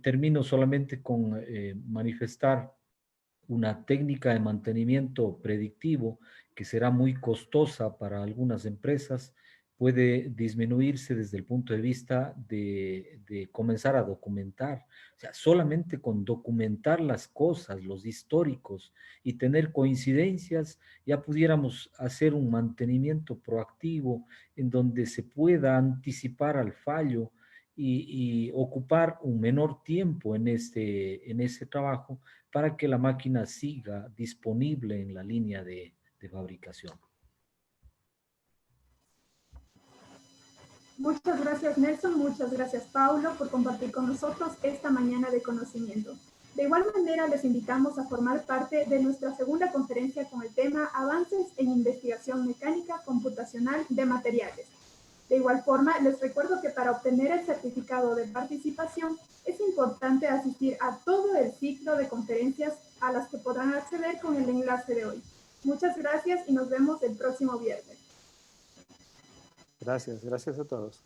Termino solamente con manifestar una técnica de mantenimiento predictivo que será muy costosa para algunas empresas, puede disminuirse desde el punto de vista de comenzar a documentar. O sea, solamente con documentar las cosas, los históricos y tener coincidencias, ya pudiéramos hacer un mantenimiento proactivo en donde se pueda anticipar al fallo y ocupar un menor tiempo en ese trabajo para que la máquina siga disponible en la línea de fabricación. Muchas gracias, Nelson. Muchas gracias, Paulo, por compartir con nosotros esta mañana de conocimiento. De igual manera, les invitamos a formar parte de nuestra segunda conferencia con el tema Avances en Investigación Mecánica Computacional de Materiales. De igual forma, les recuerdo que para obtener el certificado de participación es importante asistir a todo el ciclo de conferencias a las que podrán acceder con el enlace de hoy. Muchas gracias y nos vemos el próximo viernes. Gracias a todos.